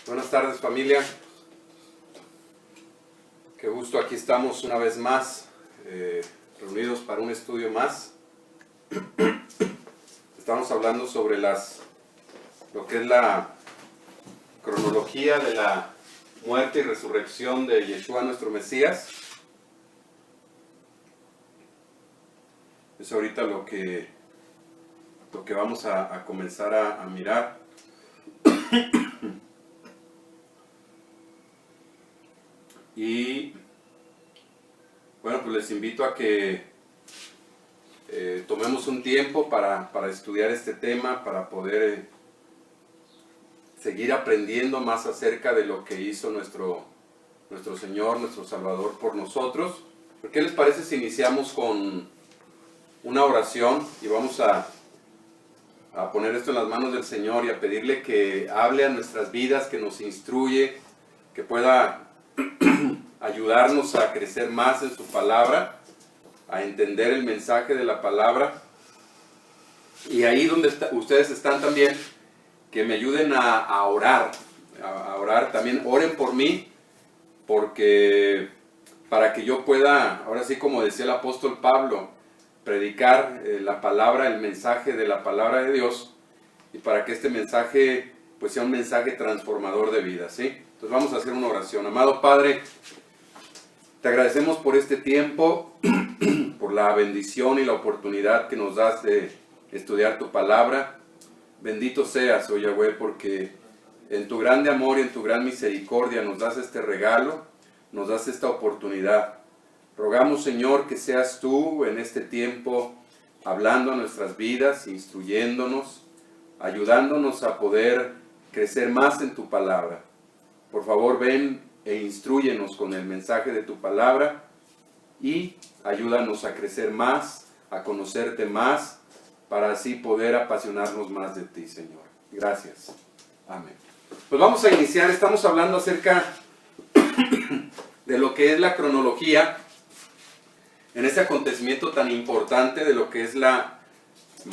Buenas tardes, familia. Qué gusto, aquí estamos una vez más, reunidos para un estudio más. Estamos hablando sobre lo que es la cronología de la muerte y resurrección de Yeshua, nuestro Mesías. Es ahorita lo que vamos a comenzar a mirar. Y bueno, pues les invito a que tomemos un tiempo para estudiar este tema, para poder seguir aprendiendo más acerca de lo que hizo nuestro Señor, nuestro Salvador por nosotros. ¿Qué les parece si iniciamos con una oración y vamos a poner esto en las manos del Señor y a pedirle que hable a nuestras vidas, que nos instruye, que pueda ayudarnos a crecer más en su palabra, a entender el mensaje de la palabra? Y ahí donde ustedes están también, que me ayuden a orar, también oren por mí, porque para que yo pueda, ahora sí como decía el apóstol Pablo, predicar la palabra, el mensaje de la palabra de Dios, y para que este mensaje pues sea un mensaje transformador de vida, ¿sí? Entonces vamos a hacer una oración. Amado Padre, te agradecemos por este tiempo, por la bendición y la oportunidad que nos das de estudiar tu palabra. Bendito seas, oh Yahweh, porque en tu grande amor y en tu gran misericordia nos das este regalo, nos das esta oportunidad. Rogamos, Señor, que seas tú en este tiempo hablando a nuestras vidas, instruyéndonos, ayudándonos a poder crecer más en tu palabra. Por favor, ven e instrúyenos con el mensaje de tu palabra y ayúdanos a crecer más, a conocerte más, para así poder apasionarnos más de ti, Señor. Gracias. Amén. Pues vamos a iniciar. Estamos hablando acerca de lo que es la cronología en este acontecimiento tan importante de lo que es la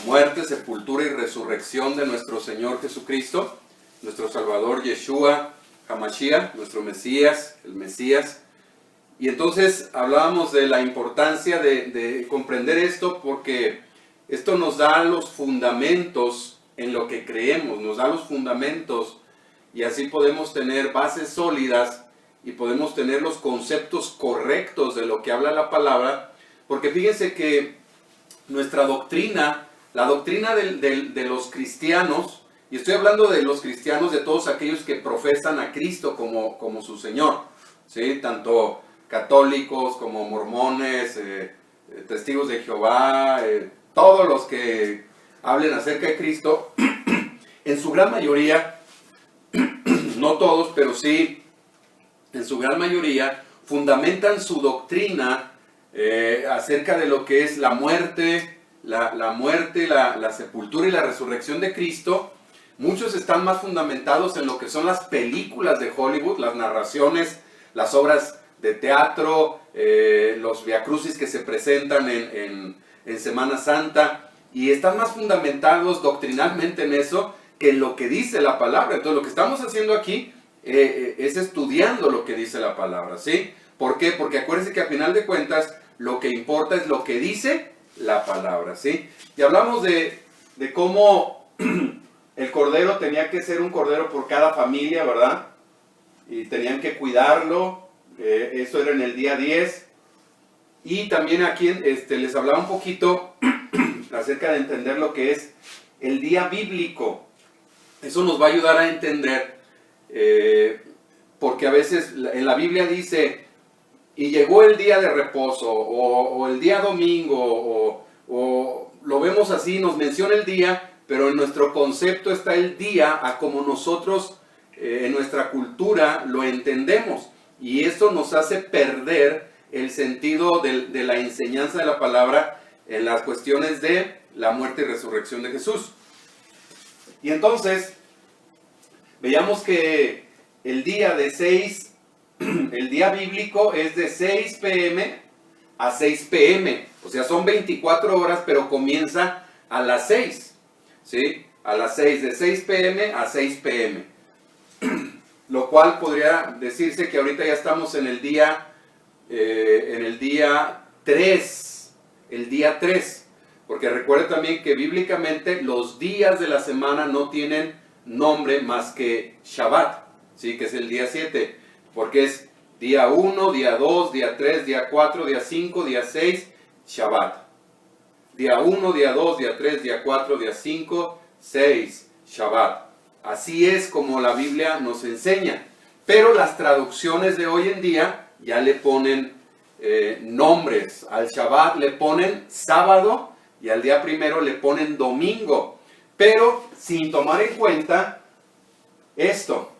muerte, sepultura y resurrección de nuestro Señor Jesucristo, nuestro Salvador Yeshua HaMashiach, nuestro Mesías, el Mesías. Y entonces hablábamos de la importancia de comprender esto, porque esto nos da los fundamentos en lo que creemos, nos da los fundamentos, y así podemos tener bases sólidas y podemos tener los conceptos correctos de lo que habla la palabra, porque fíjense que nuestra doctrina, la doctrina de los cristianos, y estoy hablando de los cristianos, de todos aquellos que profesan a Cristo como su Señor, ¿sí? Tanto católicos como mormones, testigos de Jehová, todos los que hablen acerca de Cristo, en su gran mayoría, no todos, pero sí, en su gran mayoría, fundamentan su doctrina acerca de lo que es la muerte, la sepultura y la resurrección de Cristo. Muchos están más fundamentados en lo que son las películas de Hollywood, las narraciones, las obras de teatro, los viacrucis que se presentan en Semana Santa, y están más fundamentados doctrinalmente en eso que en lo que dice la palabra. Entonces lo que estamos haciendo aquí es estudiando lo que dice la palabra, ¿sí? ¿Por qué? Porque acuérdense que al final de cuentas lo que importa es lo que dice la palabra, ¿sí? Y hablamos de cómo el cordero tenía que ser un cordero por cada familia, ¿verdad? Y tenían que cuidarlo. Eso era en el día 10. Y también aquí les hablaba un poquito acerca de entender lo que es el día bíblico. Eso nos va a ayudar a entender, porque a veces en la Biblia dice, y llegó el día de reposo, o el día domingo, o lo vemos así, nos menciona el día, pero en nuestro concepto está el día a como nosotros en nuestra cultura lo entendemos, y esto nos hace perder el sentido de la enseñanza de la palabra en las cuestiones de la muerte y resurrección de Jesús. Y entonces veíamos que el día bíblico es de 6 p.m. a 6 p.m. O sea, son 24 horas, pero comienza a las 6. ¿Sí? A las 6, de 6 p.m. a 6 p.m. lo cual podría decirse que ahorita ya estamos en el día 3, el día 3, porque recuerde también que bíblicamente los días de la semana no tienen nombre más que Shabbat, ¿sí? Que es el día 7, porque es día 1, día 2, día 3, día 4, día 5, día 6, Shabbat. Día 1, día 2, día 3, día 4, día 5, 6, Shabbat. Así es como la Biblia nos enseña. Pero las traducciones de hoy en día ya le ponen nombres. Al Shabbat le ponen sábado y al día primero le ponen domingo. Pero sin tomar en cuenta esto.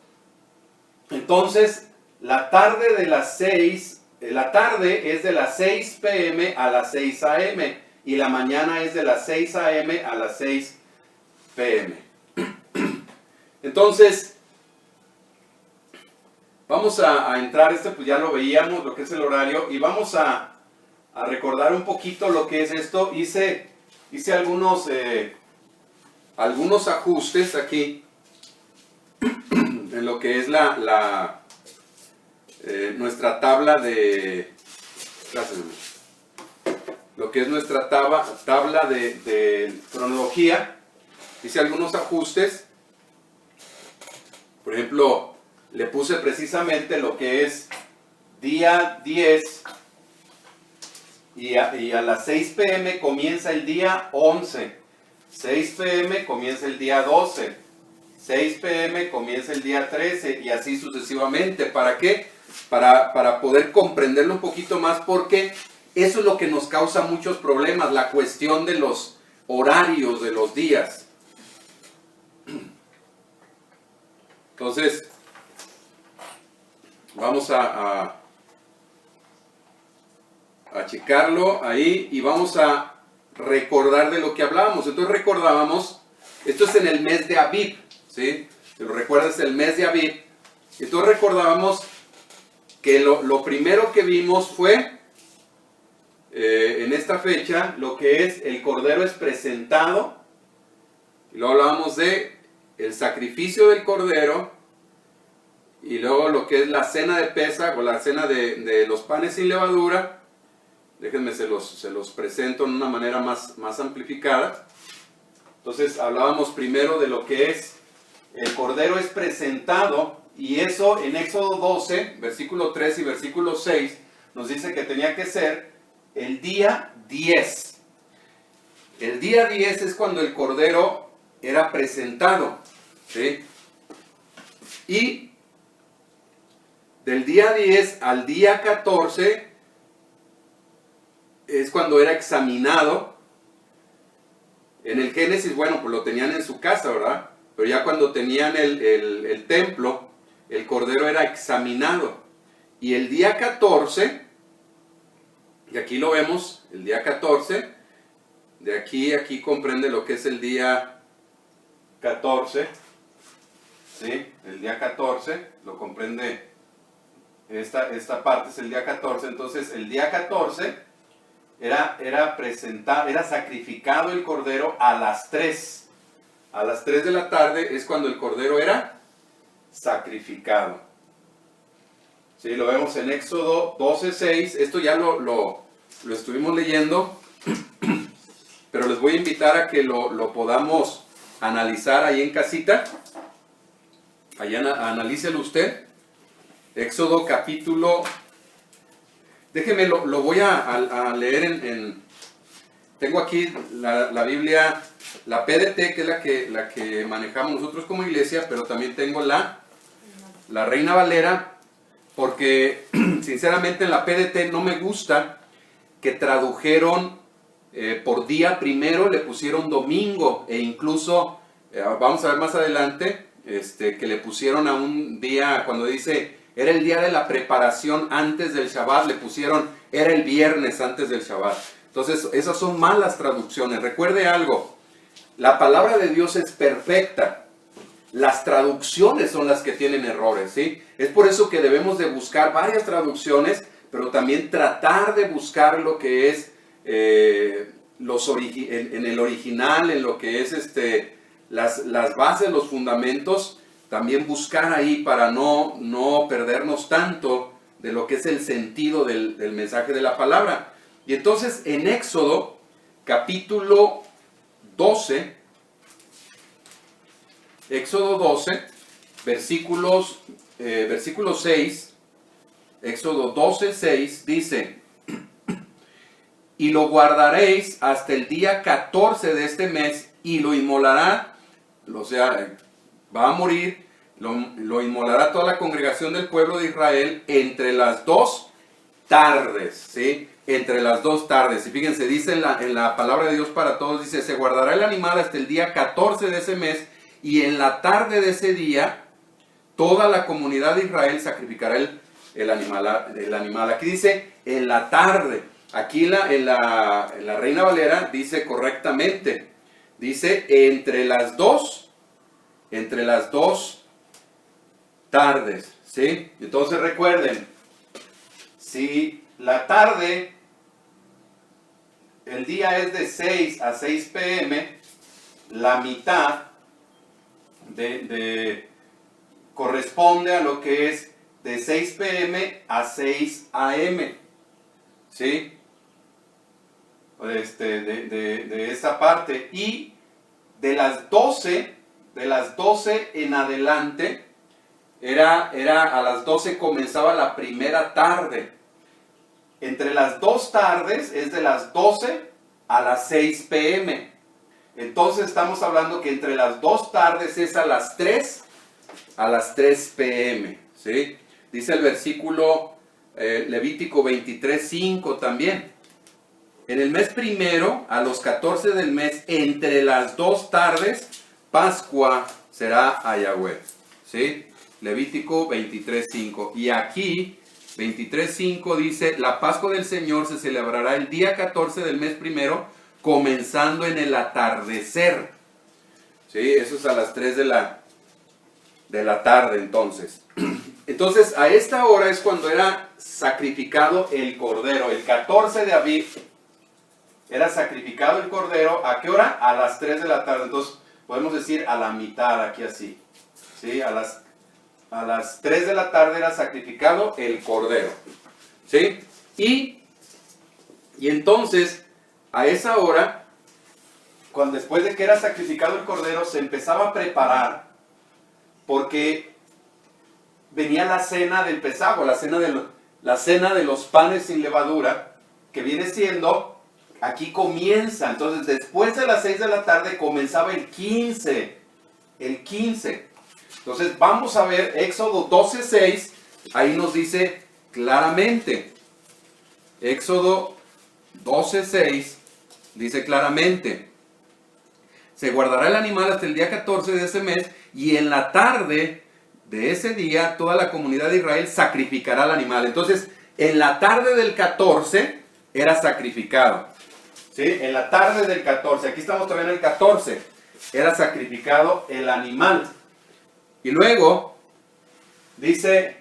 Entonces, la tarde de las 6, la tarde es de las 6 p.m. a las 6 a.m. y la mañana es de las 6 a.m. a las 6 p.m. Entonces, vamos a entrar, pues ya lo veíamos, lo que es el horario, y vamos a recordar un poquito lo que es esto. Hice algunos ajustes aquí, en lo que es nuestra tabla de... lo que es nuestra tabla de cronología. Hice algunos ajustes. Por ejemplo, le puse precisamente lo que es día 10 y a las 6 p.m. comienza el día 11. 6 p.m. comienza el día 12. 6 p.m. comienza el día 13 y así sucesivamente. ¿Para qué? Para poder comprenderlo un poquito más, porque eso es lo que nos causa muchos problemas, la cuestión de los horarios de los días. Entonces, vamos a checarlo ahí y vamos a recordar de lo que hablábamos. Entonces recordábamos, esto es en el mes de Abib, ¿sí? Si lo recuerdas, el mes de Abib. Entonces recordábamos que lo primero que vimos fue, en esta fecha, lo que es el cordero es presentado. Y luego hablábamos de el sacrificio del cordero, y luego lo que es la cena de Pesaj, o la cena de los panes sin levadura. Déjenme, se los presento en una manera más amplificada. Entonces hablábamos primero de lo que es el cordero es presentado, y eso en Éxodo 12, versículo 3 y versículo 6, nos dice que tenía que ser el día 10. El día 10 es cuando el cordero era presentado, ¿sí? Y del día 10 al día 14 es cuando era examinado. En el Génesis, bueno, pues lo tenían en su casa, ¿verdad? Pero ya cuando tenían el templo, el cordero era examinado. Y el día 14, y aquí lo vemos, el día 14, de aquí comprende lo que es el día 14, ¿sí? El día 14, lo comprende, esta parte es el día 14, entonces el día 14 era sacrificado el cordero a las 3. A las 3 de la tarde es cuando el cordero era sacrificado. Sí, lo vemos en Éxodo 12:6. Esto ya lo estuvimos leyendo, pero les voy a invitar a que lo podamos analizar ahí en casita. Allá analícelo usted. Éxodo capítulo... Déjeme, lo voy a leer tengo aquí la Biblia, la PDT, que es la que manejamos nosotros como iglesia, pero también tengo la Reina Valera, porque sinceramente en la PDT no me gusta que tradujeron por día primero, le pusieron domingo, e incluso, vamos a ver más adelante, que le pusieron a un día, cuando dice... Era el día de la preparación antes del Shabbat, le pusieron, era el viernes antes del Shabbat. Entonces, esas son malas traducciones. Recuerde algo, la palabra de Dios es perfecta. Las traducciones son las que tienen errores, ¿sí? Es por eso que debemos de buscar varias traducciones, pero también tratar de buscar lo que es en el original, en lo que es las bases, los fundamentos, también buscar ahí para no perdernos tanto de lo que es el sentido del mensaje de la palabra. Y entonces en Éxodo capítulo 12, Éxodo 12, versículo 6, Éxodo 12, 6, dice: y lo guardaréis hasta el día 14 de este mes, y lo inmolará, o sea, va a morir, lo inmolará toda la congregación del pueblo de Israel entre las 2 tardes, ¿sí? Entre las 2 tardes. Y fíjense, dice en la palabra de Dios para todos, dice: se guardará el animal hasta el día 14 de ese mes, y en la tarde de ese día, toda la comunidad de Israel sacrificará el animal. Aquí dice en la tarde. Aquí en la Reina Valera dice correctamente. Dice entre las dos tardes, ¿sí? Entonces recuerden, si la tarde, el día es de 6 a 6 p.m., la mitad corresponde a lo que es de 6 p.m. a 6 a.m., ¿sí? De esa parte. Y de las 12 en adelante, era a las 12 comenzaba la primera tarde. Entre las 2 tardes es de las 12 a las 6 p.m. Entonces estamos hablando que entre las 2 tardes es a las 3 p.m., ¿sí? Dice el versículo Levítico 23:5 también. En el mes primero, a los 14 del mes, entre las 2 tardes, Pascua será a Yahweh, ¿sí? Levítico 23:5. Y aquí, 23:5 dice: la Pascua del Señor se celebrará el día 14 del mes primero, comenzando en el atardecer. ¿Sí? Eso es a las 3 de la tarde, entonces. Entonces, a esta hora es cuando era sacrificado el cordero. El 14 de Aviv era sacrificado el cordero. ¿A qué hora? A las 3 de la tarde. Entonces, podemos decir a la mitad, aquí así. ¿Sí? A las 3 de la tarde era sacrificado el cordero. ¿Sí? Y entonces, a esa hora, después de que era sacrificado el cordero, se empezaba a preparar, porque venía la cena del Pesago, la cena de los panes sin levadura, que viene siendo, aquí comienza. Entonces, después de las 6 de la tarde comenzaba el 15. Entonces, vamos a ver Éxodo 12:6, ahí nos dice claramente. Éxodo 12:6 dice claramente: se guardará el animal hasta el día 14 de ese mes, y en la tarde de ese día toda la comunidad de Israel sacrificará al animal. Entonces, en la tarde del 14 era sacrificado. ¿Sí? En la tarde del 14, aquí estamos todavía en el 14, era sacrificado el animal. Y luego dice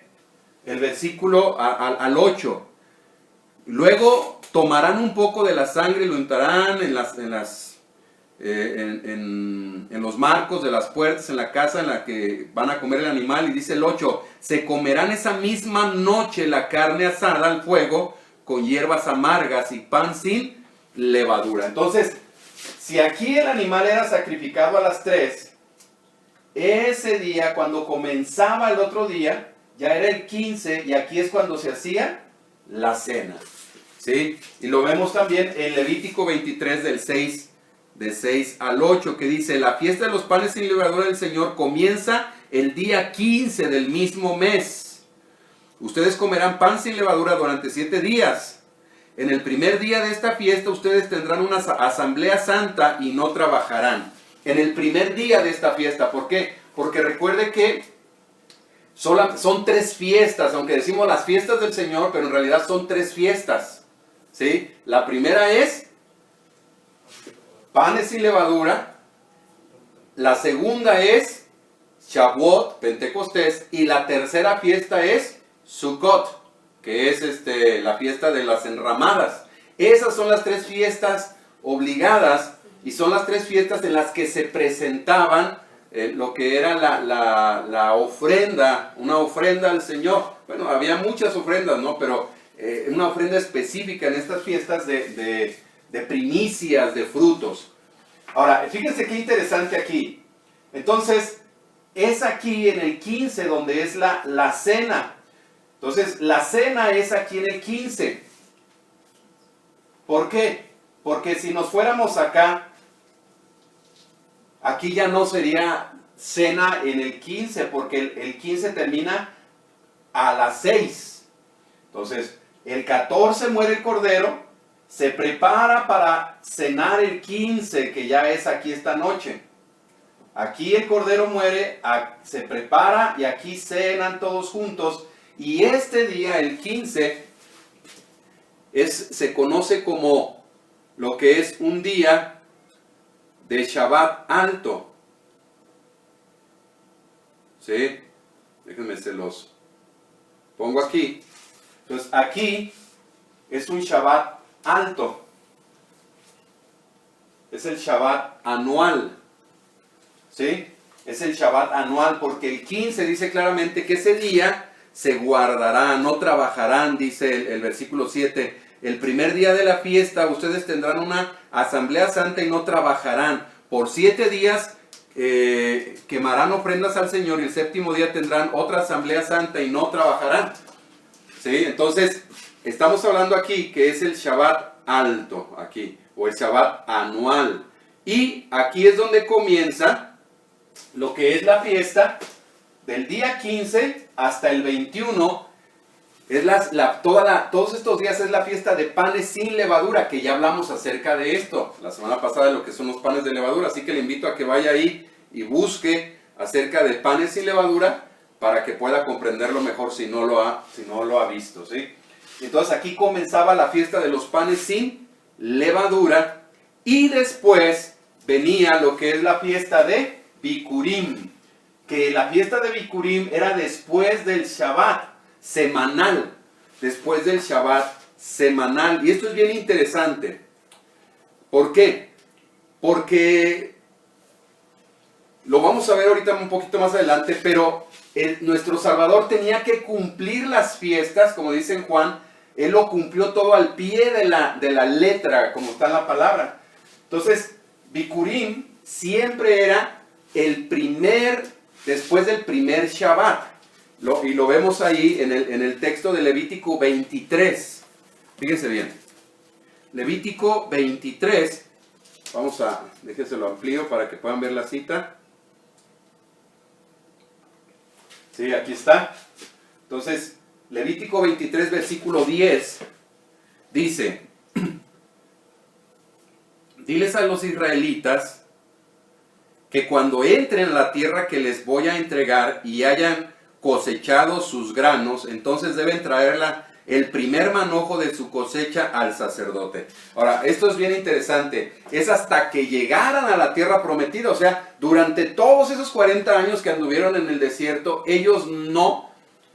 el versículo al 8: luego tomarán un poco de la sangre y lo untarán en los marcos de las puertas, en la casa en la que van a comer el animal. Y dice el 8: se comerán esa misma noche la carne asada al fuego con hierbas amargas y pan sin levadura. Entonces, si aquí el animal era sacrificado a las 3, ese día, cuando comenzaba el otro día, ya era el 15, y aquí es cuando se hacía la cena. ¿Sí? Y lo vemos también en Levítico 23 del 6 al 8, que dice: la fiesta de los panes sin levadura del Señor comienza el día 15 del mismo mes. Ustedes comerán pan sin levadura durante 7 días. En el primer día de esta fiesta ustedes tendrán una asamblea santa y no trabajarán. En el primer día de esta fiesta. ¿Por qué? Porque recuerde que son 3 fiestas, aunque decimos las fiestas del Señor, pero en realidad son 3 fiestas. ¿Sí? La primera es panes sin levadura. La segunda es Shavuot, Pentecostés. Y la tercera fiesta es Sukkot, que es la fiesta de las enramadas. Esas son las 3 fiestas obligadas, y son las 3 fiestas en las que se presentaban lo que era la ofrenda, una ofrenda al Señor. Bueno, había muchas ofrendas, ¿no? Pero una ofrenda específica en estas fiestas de primicias, de frutos. Ahora, fíjense qué interesante aquí. Entonces, es aquí en el 15 donde es la cena. Entonces, la cena es aquí en el 15. ¿Por qué? Porque si nos fuéramos acá, aquí ya no sería cena en el 15, porque el 15 termina a las 6. Entonces, el 14 muere el cordero, se prepara para cenar el 15, que ya es aquí esta noche. Aquí el cordero muere, se prepara y aquí cenan todos juntos. Y este día, el 15, se conoce como lo que es un día de Shabbat alto. ¿Sí? Déjenme se los pongo aquí. Entonces aquí es un Shabbat alto. Es el Shabbat anual. ¿Sí? Es el Shabbat anual porque el 15 dice claramente que ese día se guardará, no trabajarán, dice el versículo 7. El primer día de la fiesta ustedes tendrán una asamblea santa y no trabajarán. Por 7 días quemarán ofrendas al Señor y el séptimo día tendrán otra asamblea santa y no trabajarán. ¿Sí? Entonces, estamos hablando aquí que es el Shabbat alto, aquí, o el Shabbat anual. Y aquí es donde comienza lo que es la fiesta del día 15 hasta el 21. Todos estos días es la fiesta de panes sin levadura, que ya hablamos acerca de esto la semana pasada, de lo que son los panes de levadura. Así que le invito a que vaya ahí y busque acerca de panes sin levadura para que pueda comprenderlo mejor si no lo ha visto, ¿sí? Entonces aquí comenzaba la fiesta de los panes sin levadura y después venía lo que es la fiesta de Bikurim, que la fiesta de Bikurim era después del Shabbat semanal, después del Shabbat semanal. Y esto es bien interesante. ¿Por qué? Porque lo vamos a ver ahorita un poquito más adelante, pero nuestro Salvador tenía que cumplir las fiestas, como dice en Juan. Él lo cumplió todo al pie de la letra, como está en la palabra. Entonces, Bikurim siempre era después del primer Shabbat. Y lo vemos ahí en el texto de Levítico 23. Fíjense bien. Levítico 23. Déjense lo amplío para que puedan ver la cita. Sí, aquí está. Entonces, Levítico 23, versículo 10, dice: diles a los israelitas que cuando entren a la tierra que les voy a entregar y hayan cosechado sus granos, entonces deben traerla el primer manojo de su cosecha al sacerdote. Ahora, esto es bien interesante. Es hasta que llegaran a la tierra prometida. O sea, durante todos esos 40 años que anduvieron en el desierto, ellos no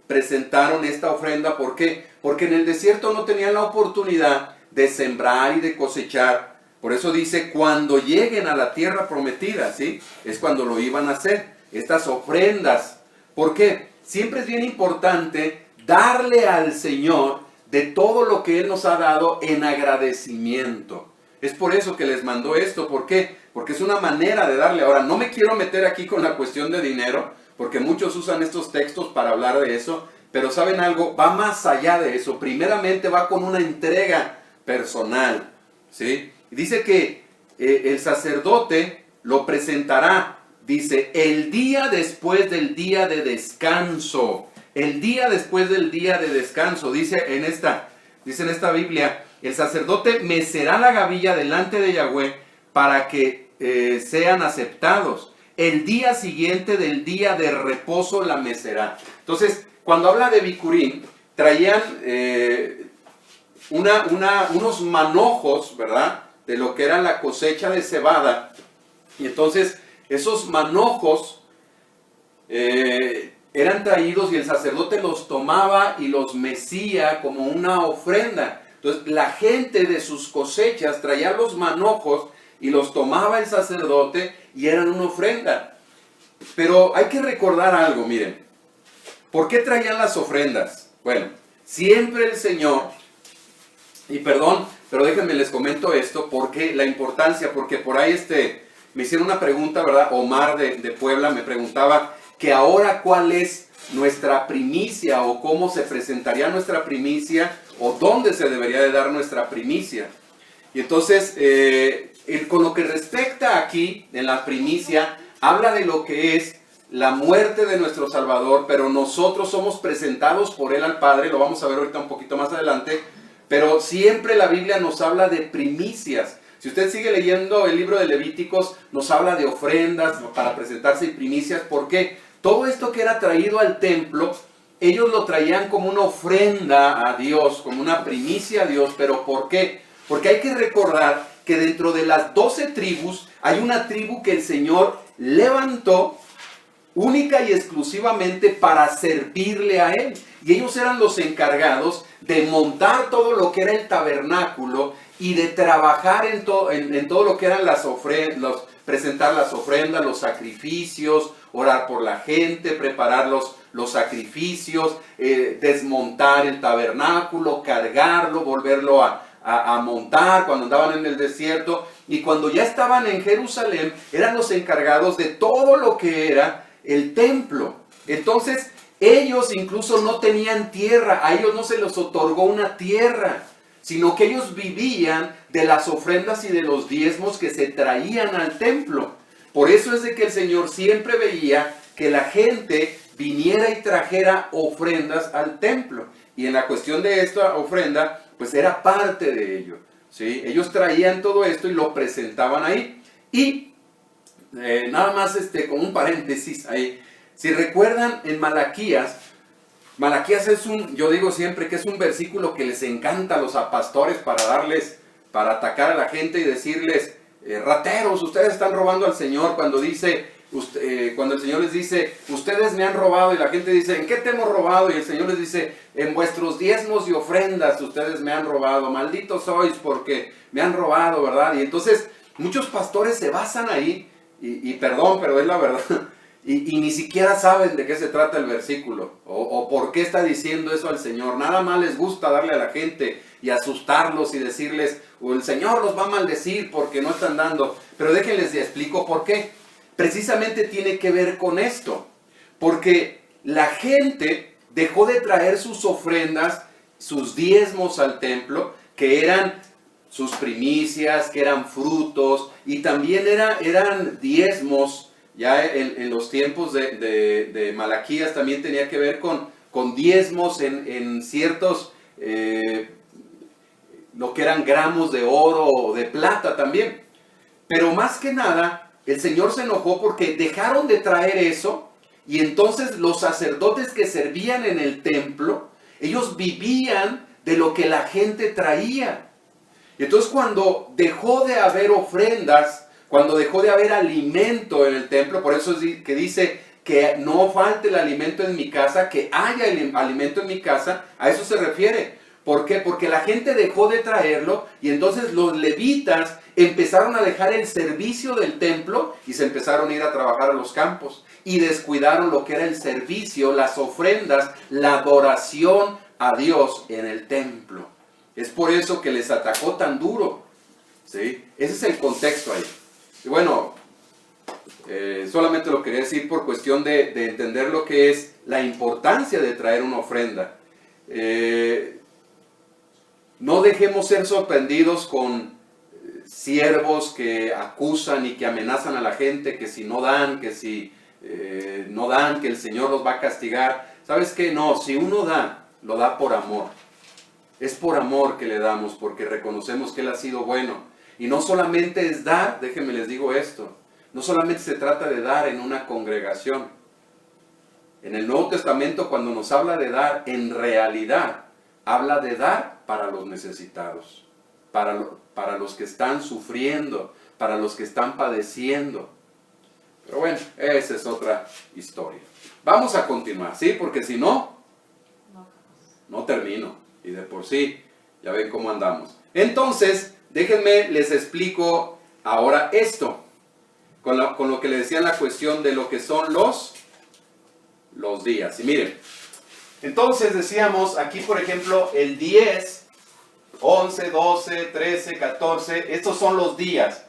presentaron esta ofrenda. ¿Por qué? Porque en el desierto no tenían la oportunidad de sembrar y de cosechar. Por eso dice, cuando lleguen a la tierra prometida, ¿sí? Es cuando lo iban a hacer, estas ofrendas. ¿Por qué? Siempre es bien importante darle al Señor de todo lo que Él nos ha dado en agradecimiento. Es por eso que les mandó esto. ¿Por qué? Porque es una manera de darle. Ahora, no me quiero meter aquí con la cuestión de dinero, porque muchos usan estos textos para hablar de eso, pero ¿saben algo? Va más allá de eso. Primeramente va con una entrega personal, ¿sí? Y dice que el sacerdote lo presentará, dice, el día después del día de descanso. El día después del día de descanso, dice en esta Biblia, el sacerdote mecerá la gavilla delante de Yahweh para que sean aceptados. El día siguiente del día de reposo la mecerá. Entonces, cuando habla de Bikurim, traían unos manojos, ¿verdad? De lo que era la cosecha de cebada. Y entonces, esos manojos eran traídos y el sacerdote los tomaba y los mecía como una ofrenda. Entonces, la gente de sus cosechas traía los manojos y los tomaba el sacerdote y eran una ofrenda. Pero hay que recordar algo, miren. ¿Por qué traían las ofrendas? Bueno, siempre el Señor, y perdón, pero déjenme les comento esto, porque la importancia, porque por ahí me hicieron una pregunta, ¿verdad? Omar de Puebla me preguntaba que ahora cuál es nuestra primicia o cómo se presentaría nuestra primicia o dónde se debería de dar nuestra primicia. Y entonces, con lo que respecta aquí en la primicia, habla de lo que es la muerte de nuestro Salvador, pero nosotros somos presentados por Él al Padre, lo vamos a ver ahorita un poquito más adelante, pero siempre la Biblia nos habla de primicias. Si usted sigue leyendo el libro de Levíticos, nos habla de ofrendas para presentarse y primicias, porque todo esto que era traído al templo, ellos lo traían como una ofrenda a Dios, como una primicia a Dios, pero ¿por qué? Porque hay que recordar que dentro de las 12 tribus, hay una tribu que el Señor levantó única y exclusivamente para servirle a Él. Y ellos eran los encargados de montar todo lo que era el tabernáculo y de trabajar en todo lo que eran las ofrendas, presentar las ofrendas, los sacrificios, orar por la gente, preparar los sacrificios, desmontar el tabernáculo, cargarlo, volverlo a montar cuando andaban en el desierto. Y cuando ya estaban en Jerusalén, eran los encargados de todo lo que era el templo. Entonces, ellos incluso no tenían tierra, a ellos no se les otorgó una tierra, sino que ellos vivían de las ofrendas y de los diezmos que se traían al templo. Por eso es de que el Señor siempre veía que la gente viniera y trajera ofrendas al templo. Y en la cuestión de esta ofrenda, pues era parte de ello, ¿sí? Ellos traían todo esto y lo presentaban ahí. Y nada más como un paréntesis ahí. Si recuerdan en Malaquías es yo digo siempre que es un versículo que les encanta a los pastores para atacar a la gente y decirles, rateros, ustedes están robando al Señor, cuando el Señor les dice, ustedes me han robado, y la gente dice, ¿en qué te hemos robado? Y el Señor les dice, en vuestros diezmos y ofrendas ustedes me han robado, malditos sois porque me han robado, ¿verdad? Y entonces muchos pastores se basan ahí, y perdón, pero es la verdad, y ni siquiera saben de qué se trata el versículo, o por qué está diciendo eso al Señor. Nada más les gusta darle a la gente y asustarlos y decirles, o el Señor los va a maldecir porque no están dando. Pero déjenles explico por qué. Precisamente tiene que ver con esto, porque la gente dejó de traer sus ofrendas, sus diezmos al templo, que eran sus primicias, que eran frutos, y también eran diezmos. Ya en los tiempos de Malaquías también tenía que ver con diezmos en ciertos, lo que eran gramos de oro o de plata también. Pero más que nada, el Señor se enojó porque dejaron de traer eso, y entonces los sacerdotes que servían en el templo, ellos vivían de lo que la gente traía. Y entonces cuando dejó de haber ofrendas, cuando dejó de haber alimento en el templo, por eso es que dice que no falte el alimento en mi casa, que haya el alimento en mi casa, a eso se refiere. ¿Por qué? Porque la gente dejó de traerlo, y entonces los levitas empezaron a dejar el servicio del templo y se empezaron a ir a trabajar a los campos. Y descuidaron lo que era el servicio, las ofrendas, la adoración a Dios en el templo. Es por eso que les atacó tan duro, ¿sí? Ese es el contexto ahí. Y bueno, solamente lo quería decir por cuestión de entender lo que es la importancia de traer una ofrenda. No dejemos ser sorprendidos con siervos que acusan y que amenazan a la gente, que si no dan, que si no dan, que el Señor los va a castigar. ¿Sabes qué? No, si uno da, lo da por amor. Es por amor que le damos, porque reconocemos que Él ha sido bueno. Y no solamente es dar, déjenme les digo esto, no solamente se trata de dar en una congregación. En el Nuevo Testamento, cuando nos habla de dar, en realidad habla de dar para los necesitados, para los que están sufriendo, para los que están padeciendo. Pero bueno, esa es otra historia. Vamos a continuar, ¿sí? Porque si no, no termino. Y de por sí, ya ven cómo andamos. Entonces, déjenme les explico ahora esto. con lo que le decían la cuestión de lo que son los días. Y miren, entonces decíamos aquí, por ejemplo, el 10, 11, 12, 13, 14, estos son los días,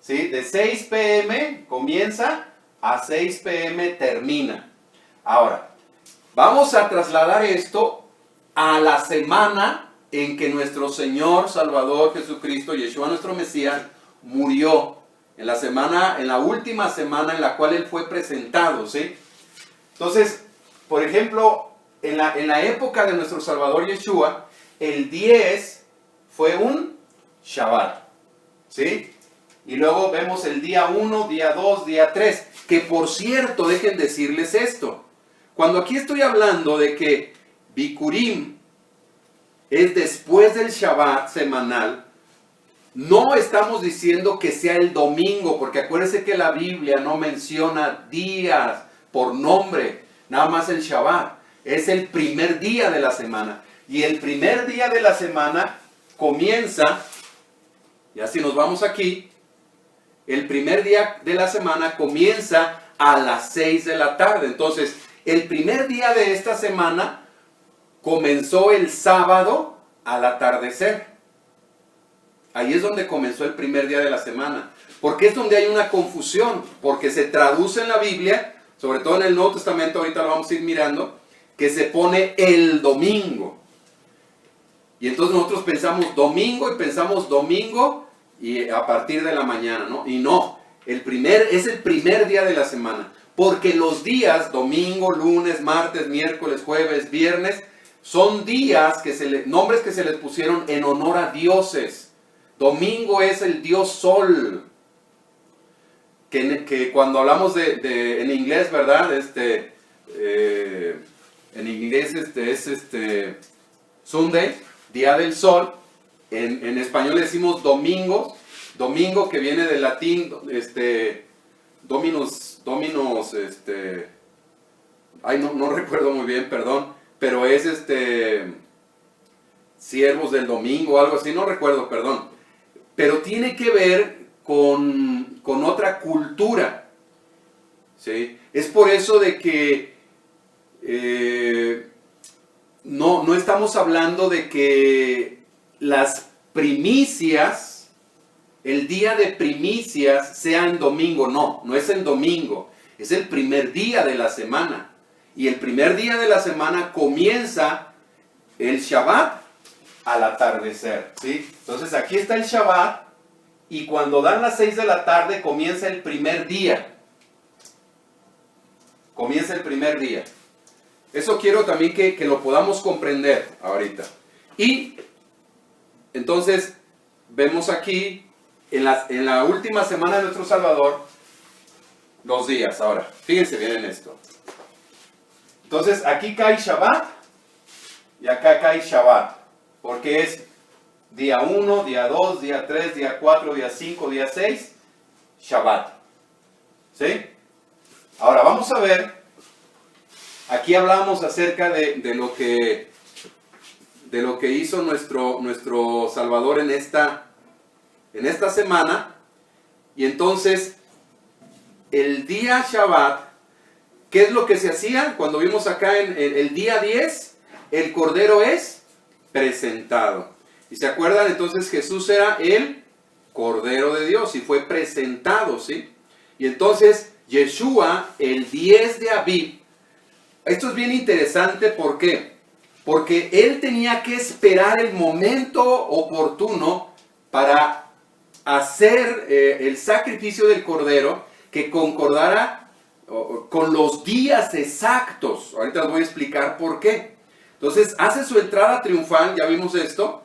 ¿sí? De 6 p.m. comienza a 6 p.m. termina. Ahora, vamos a trasladar esto a la semana en que nuestro Señor Salvador Jesucristo, Yeshua nuestro Mesías, murió. En la última semana en la cual Él fue presentado, ¿sí? Entonces, por ejemplo, en la época de nuestro Salvador Yeshua, el 10 fue un Shabbat, ¿sí? Y luego vemos el día 1, día 2, día 3, que por cierto, dejen decirles esto. Cuando aquí estoy hablando de que Bikurim es después del Shabbat semanal, no estamos diciendo que sea el domingo, porque acuérdense que la Biblia no menciona días por nombre, nada más el Shabbat. Es el primer día de la semana. Y el primer día de la semana comienza, y así nos vamos aquí, el primer día de la semana comienza a las 6 de la tarde. Entonces, el primer día de esta semana comenzó el sábado al atardecer. Ahí es donde comenzó el primer día de la semana. Porque es donde hay una confusión. Porque se traduce en la Biblia, sobre todo en el Nuevo Testamento, ahorita lo vamos a ir mirando, que se pone el domingo. Y entonces nosotros pensamos domingo y pensamos domingo y a partir de la mañana, ¿no? Y no, es el primer día de la semana. Porque los días, domingo, lunes, martes, miércoles, jueves, viernes, son días, nombres que se les pusieron en honor a dioses. Domingo es el dios sol, que cuando hablamos en inglés, ¿verdad? En inglés es Sunday, día del sol. En español decimos domingo que viene del latín, dominus, no recuerdo muy bien, perdón, pero es siervos del domingo, algo así, no recuerdo, perdón. Pero tiene que ver con otra cultura, ¿sí? Es por eso de que no estamos hablando de que las primicias, el día de primicias sea en domingo. No es en domingo, es el primer día de la semana. Y el primer día de la semana comienza el Shabbat al atardecer, ¿sí? Entonces aquí está el Shabbat y cuando dan las 6 de la tarde comienza el primer día. Comienza el primer día. Eso quiero también que lo podamos comprender ahorita. Y entonces vemos aquí en la última semana de nuestro Salvador los días. Ahora, fíjense bien en esto. Entonces aquí cae Shabbat y acá cae Shabbat. Porque es día 1, día 2, día 3, día 4, día 5, día 6, Shabbat. ¿Sí? Ahora vamos a ver, aquí hablamos acerca de lo que hizo nuestro Salvador en esta semana. Y entonces, el día Shabbat, ¿qué es lo que se hacía? Cuando vimos acá en el día 10, el Cordero es presentado. ¿Y se acuerdan? Entonces Jesús era el Cordero de Dios y fue presentado, ¿sí? Y entonces Yeshua, el 10 de Abib, esto es bien interesante, ¿por qué? Porque él tenía que esperar el momento oportuno para hacer el sacrificio del Cordero que concordara con los días exactos. Ahorita les voy a explicar por qué. Entonces hace su entrada triunfal, ya vimos esto,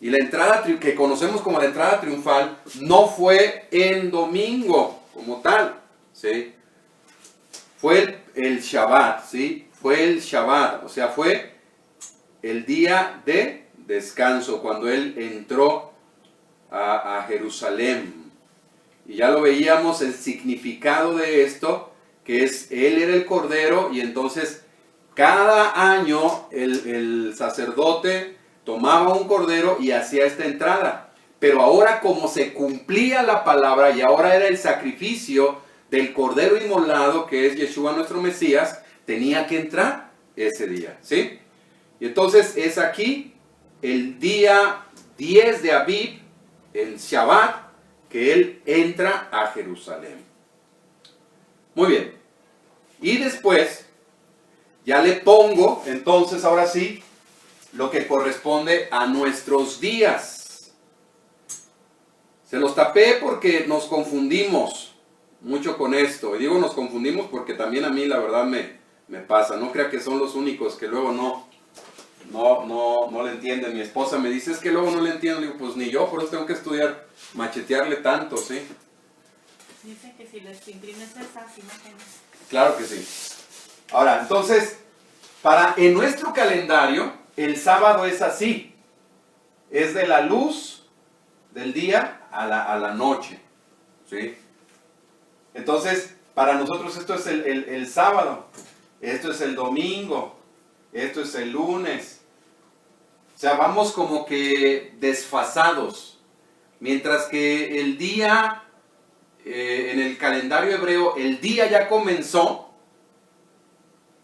y la entrada que conocemos como la entrada triunfal no fue en domingo como tal, ¿sí? Fue el Shabbat, ¿sí? Fue el Shabbat, o sea, fue el día de descanso, cuando él entró a Jerusalén. Y ya lo veíamos, el significado de esto, que es, él era el Cordero, y entonces cada año el sacerdote tomaba un cordero y hacía esta entrada. pero ahora como se cumplía la palabra y ahora era el sacrificio del Cordero inmolado, que es Yeshua nuestro Mesías, tenía que entrar ese día, ¿sí? Y entonces es aquí el día 10 de Abib, el Shabbat, que él entra a Jerusalén. Muy bien. Y después, ya le pongo, entonces ahora sí, lo que corresponde a nuestros días. Se los tapé porque nos confundimos mucho con esto. Y digo nos confundimos porque también a mí la verdad me pasa. No crea que son los únicos que luego no le entienden. Mi esposa me dice, es que luego no le entiendo. Le digo, pues ni yo, por eso tengo que estudiar, machetearle tanto, ¿sí? Dice que si les imprimes esas imágenes. Claro que sí. Ahora, entonces, en nuestro calendario, el sábado es así. Es de la luz del día a la noche, ¿sí? Entonces, para nosotros esto es el sábado, esto es el domingo, esto es el lunes. O sea, vamos como que desfasados. Mientras que el día, en el calendario hebreo, el día ya comenzó.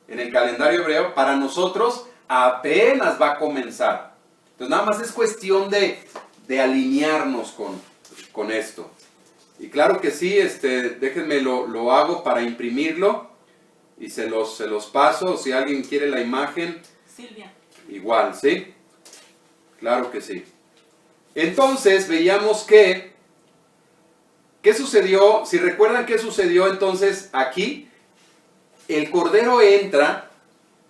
En el calendario hebreo, para nosotros apenas va a comenzar. Entonces nada más es cuestión de alinearnos con esto. Y claro que sí, déjenme lo hago para imprimirlo y se los paso. Si alguien quiere la imagen, Silvia. Igual, ¿sí? Claro que sí. Entonces veíamos ¿qué sucedió? Si recuerdan qué sucedió entonces aquí, el Cordero entra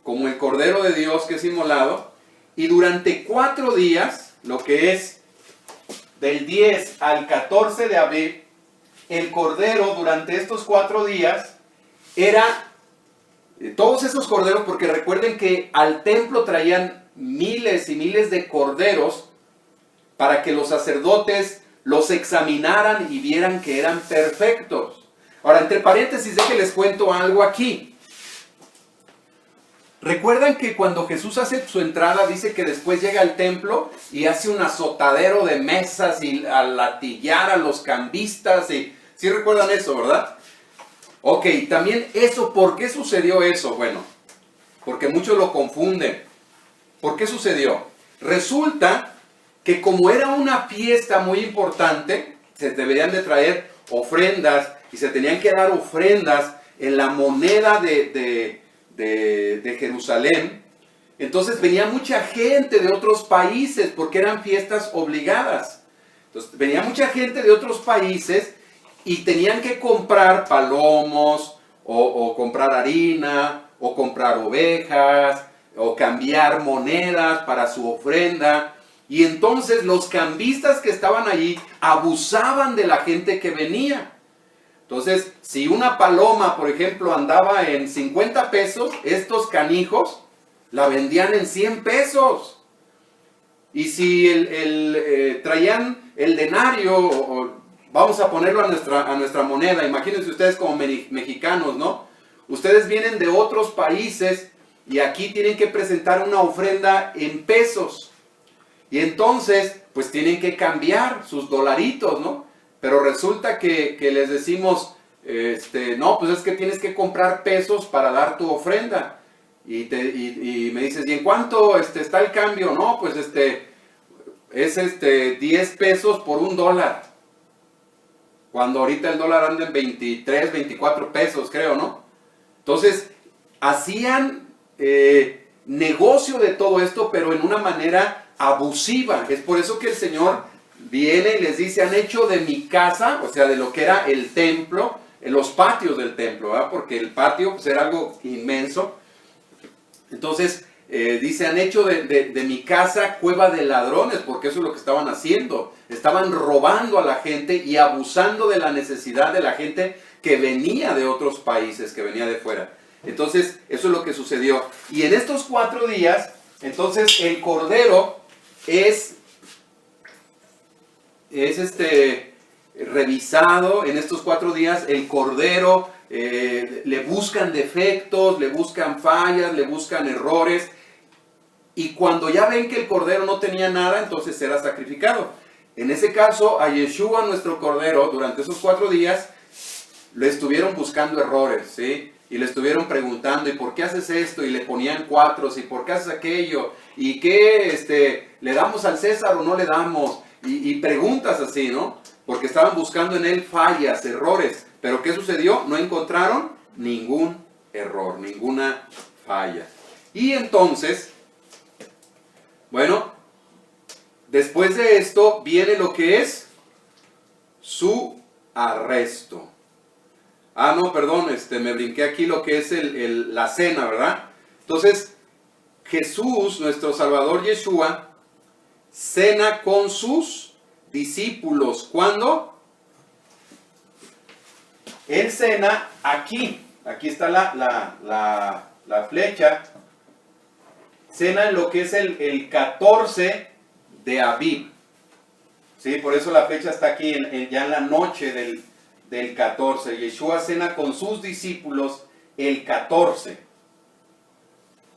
como el Cordero de Dios que es inmolado, y durante 4 días, lo que es del 10 al 14 de Abib, el Cordero durante estos 4 días era todos esos corderos, porque recuerden que al templo traían miles y miles de corderos para que los sacerdotes los examinaran y vieran que eran perfectos. Ahora, entre paréntesis, les cuento algo aquí. ¿Recuerdan que cuando Jesús hace su entrada, dice que después llega al templo y hace un azotadero de mesas y a latillar a los cambistas? ¿Sí recuerdan eso, verdad? Ok, también eso, ¿por qué sucedió eso? Bueno, porque muchos lo confunden. ¿Por qué sucedió? Resulta que como era una fiesta muy importante, se deberían de traer ofrendas y se tenían que dar ofrendas en la moneda de Jerusalén. Entonces venía mucha gente de otros países porque eran fiestas obligadas. Entonces venía mucha gente de otros países y tenían que comprar palomos o comprar harina o comprar ovejas o cambiar monedas para su ofrenda. Y entonces los cambistas que estaban allí abusaban de la gente que venía. Entonces, si una paloma, por ejemplo, andaba en 50 pesos, estos canijos la vendían en 100 pesos. Y si traían el denario, vamos a ponerlo a nuestra moneda, imagínense ustedes como mexicanos, ¿no? Ustedes vienen de otros países y aquí tienen que presentar una ofrenda en pesos. Y entonces, pues tienen que cambiar sus dolaritos, ¿no? Pero resulta que les decimos, no, pues es que tienes que comprar pesos para dar tu ofrenda. Y me dices, ¿y en cuánto está el cambio? No, pues es 10 pesos por $1. Cuando ahorita el dólar anda en 23, 24 pesos, creo, ¿no? Entonces, hacían negocio de todo esto, pero en una manera abusiva. Es por eso que el Señor viene y les dice, han hecho de mi casa, o sea, de lo que era el templo, en los patios del templo, ¿verdad? Porque el patio pues, era algo inmenso. Entonces, dice, han hecho de mi casa cueva de ladrones, porque eso es lo que estaban haciendo. Estaban robando a la gente y abusando de la necesidad de la gente que venía de otros países, que venía de fuera. Entonces, eso es lo que sucedió. Y en estos 4 días, entonces, el cordero es revisado. En estos 4 días, el cordero le buscan defectos, le buscan fallas, le buscan errores. Y cuando ya ven que el cordero no tenía nada, entonces era sacrificado. En ese caso, a Yeshua, nuestro Cordero, durante esos 4 días, le estuvieron buscando errores, ¿sí? Y le estuvieron preguntando, ¿y por qué haces esto? Y le ponían 4, ¿y por qué haces aquello? ¿Y qué, le damos al César o no le damos? Y preguntas así, ¿no? Porque estaban buscando en él fallas, errores. Pero ¿qué sucedió? No encontraron ningún error, ninguna falla. Y entonces, bueno, después de esto viene lo que es su arresto. Ah, no, perdón, me brinqué aquí lo que es la cena, ¿verdad? Entonces, Jesús, nuestro Salvador Yeshua, cena con sus discípulos. ¿Cuándo? Él cena aquí. Aquí está la flecha. Cena en lo que es el 14 de Abib. ¿Sí? Por eso la flecha está aquí, ya en la noche del 14. Yeshua cena con sus discípulos el 14.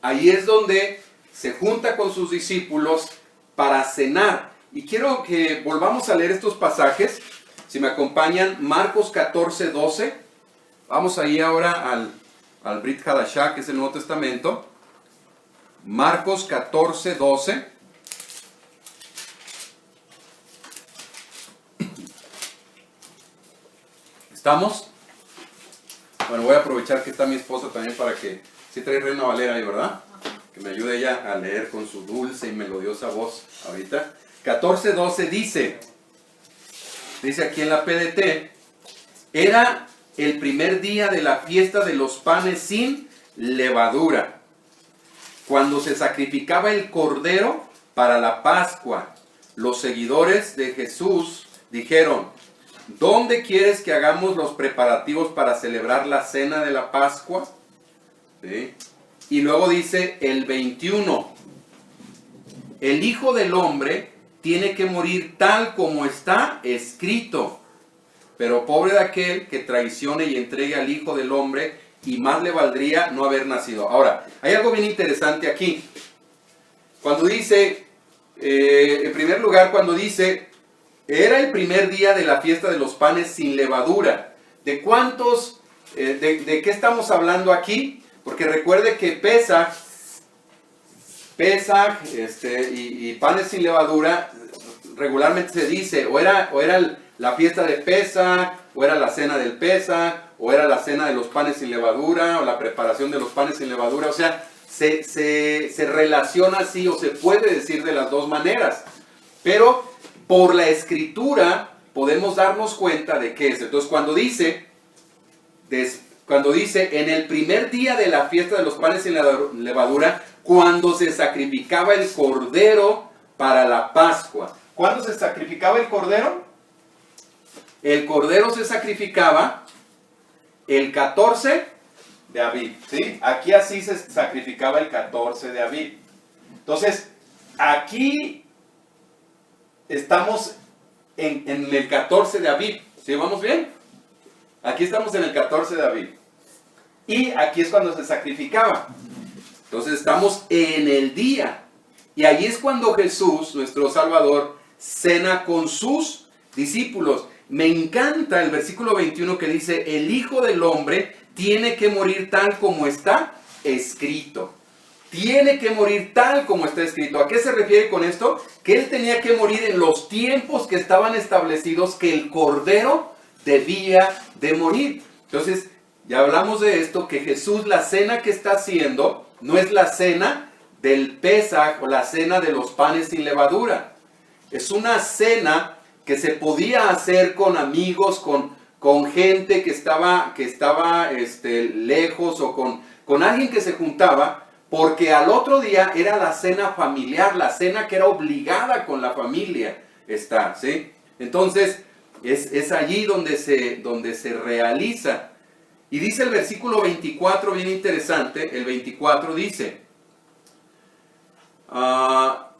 Ahí es donde se junta con sus discípulos para cenar. Y quiero que volvamos a leer estos pasajes. Si me acompañan, Marcos 14, 12. Vamos ahí ahora al Brit Hadashah, que es el Nuevo Testamento. Marcos 14, 12. ¿Estamos? Bueno, voy a aprovechar que está mi esposa también para que... Sí trae Reina Valera ahí, ¿verdad? Que me ayude ella a leer con su dulce y melodiosa voz ahorita. 14:12 dice aquí en la PDT, era el primer día de la fiesta de los panes sin levadura, cuando se sacrificaba el cordero para la Pascua. Los seguidores de Jesús dijeron, ¿dónde quieres que hagamos los preparativos para celebrar la cena de la Pascua? ¿Sí? Y luego dice el 21, el Hijo del Hombre tiene que morir tal como está escrito, pero pobre de aquel que traicione y entregue al Hijo del Hombre, y más le valdría no haber nacido. Ahora, hay algo bien interesante aquí. Cuando dice, en primer lugar, cuando dice, era el primer día de la fiesta de los panes sin levadura. ¿De cuántos, de qué estamos hablando aquí? Porque recuerde que Pesaj y panes sin levadura, regularmente se dice, o era la fiesta de Pesaj, o era la cena del Pesaj, o era la cena de los panes sin levadura, o la preparación de los panes sin levadura. O sea, se relaciona así, o se puede decir de las dos maneras. Pero por la escritura podemos darnos cuenta de qué es. Entonces cuando dice, en el primer día de la fiesta de los panes sin levadura, cuando se sacrificaba el cordero para la Pascua. ¿Cuándo se sacrificaba el cordero? El cordero se sacrificaba el 14 de Abib, ¿sí? Aquí así se sacrificaba el 14 de Abib. Entonces, aquí estamos en el 14 de Abib. ¿Sí vamos bien? Aquí estamos en el 14 de Abib. Y aquí es cuando se sacrificaba. Entonces estamos en el día. Y ahí es cuando Jesús, nuestro Salvador, cena con sus discípulos. Me encanta el versículo 21 que dice, el Hijo del Hombre tiene que morir tal como está escrito. Tiene que morir tal como está escrito. ¿A qué se refiere con esto? Que Él tenía que morir en los tiempos que estaban establecidos, que el Cordero debía de morir. Entonces, ya hablamos de esto, que Jesús, la cena que está haciendo, no es la cena del Pesaj o la cena de los panes sin levadura. Es una cena que se podía hacer con amigos, con gente que estaba lejos, o con alguien que se juntaba, porque al otro día era la cena familiar, la cena que era obligada con la familia estar, ¿sí? Entonces, es allí donde se realiza. Y dice el versículo 24, bien interesante, el 24 dice,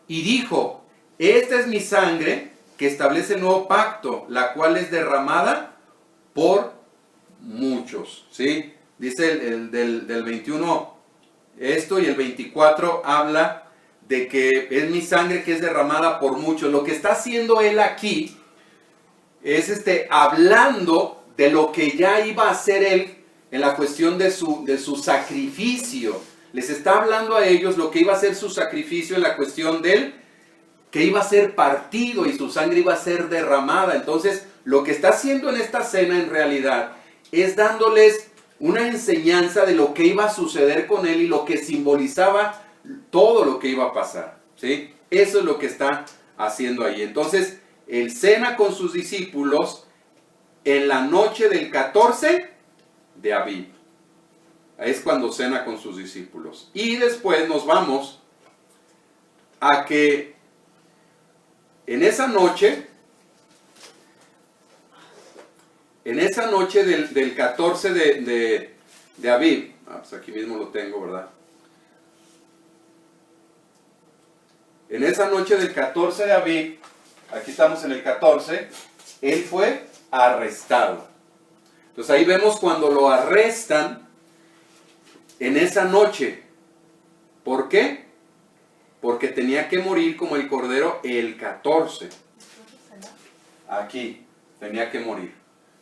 y dijo, esta es mi sangre que establece el nuevo pacto, la cual es derramada por muchos, ¿sí? Dice el del 21 esto, y el 24 habla de que es mi sangre que es derramada por muchos. Lo que está haciendo él aquí es hablando de lo que ya iba a hacer él en la cuestión de su sacrificio. Les está hablando a ellos lo que iba a ser su sacrificio en la cuestión de él, que iba a ser partido y su sangre iba a ser derramada. Entonces, lo que está haciendo en esta cena en realidad es dándoles una enseñanza de lo que iba a suceder con él y lo que simbolizaba todo lo que iba a pasar, ¿sí? Eso es lo que está haciendo ahí. Entonces, él cena con sus discípulos en la noche del 14 de Abib. Es cuando cena con sus discípulos. Y después nos vamos a que en esa noche del 14 de Abib, pues aquí mismo lo tengo, ¿verdad? En esa noche del 14 de Abib, aquí estamos en el 14, él fue arrestado. Entonces ahí vemos cuando lo arrestan en esa noche. ¿Por qué? Porque tenía que morir como el cordero el 14. Aquí, tenía que morir.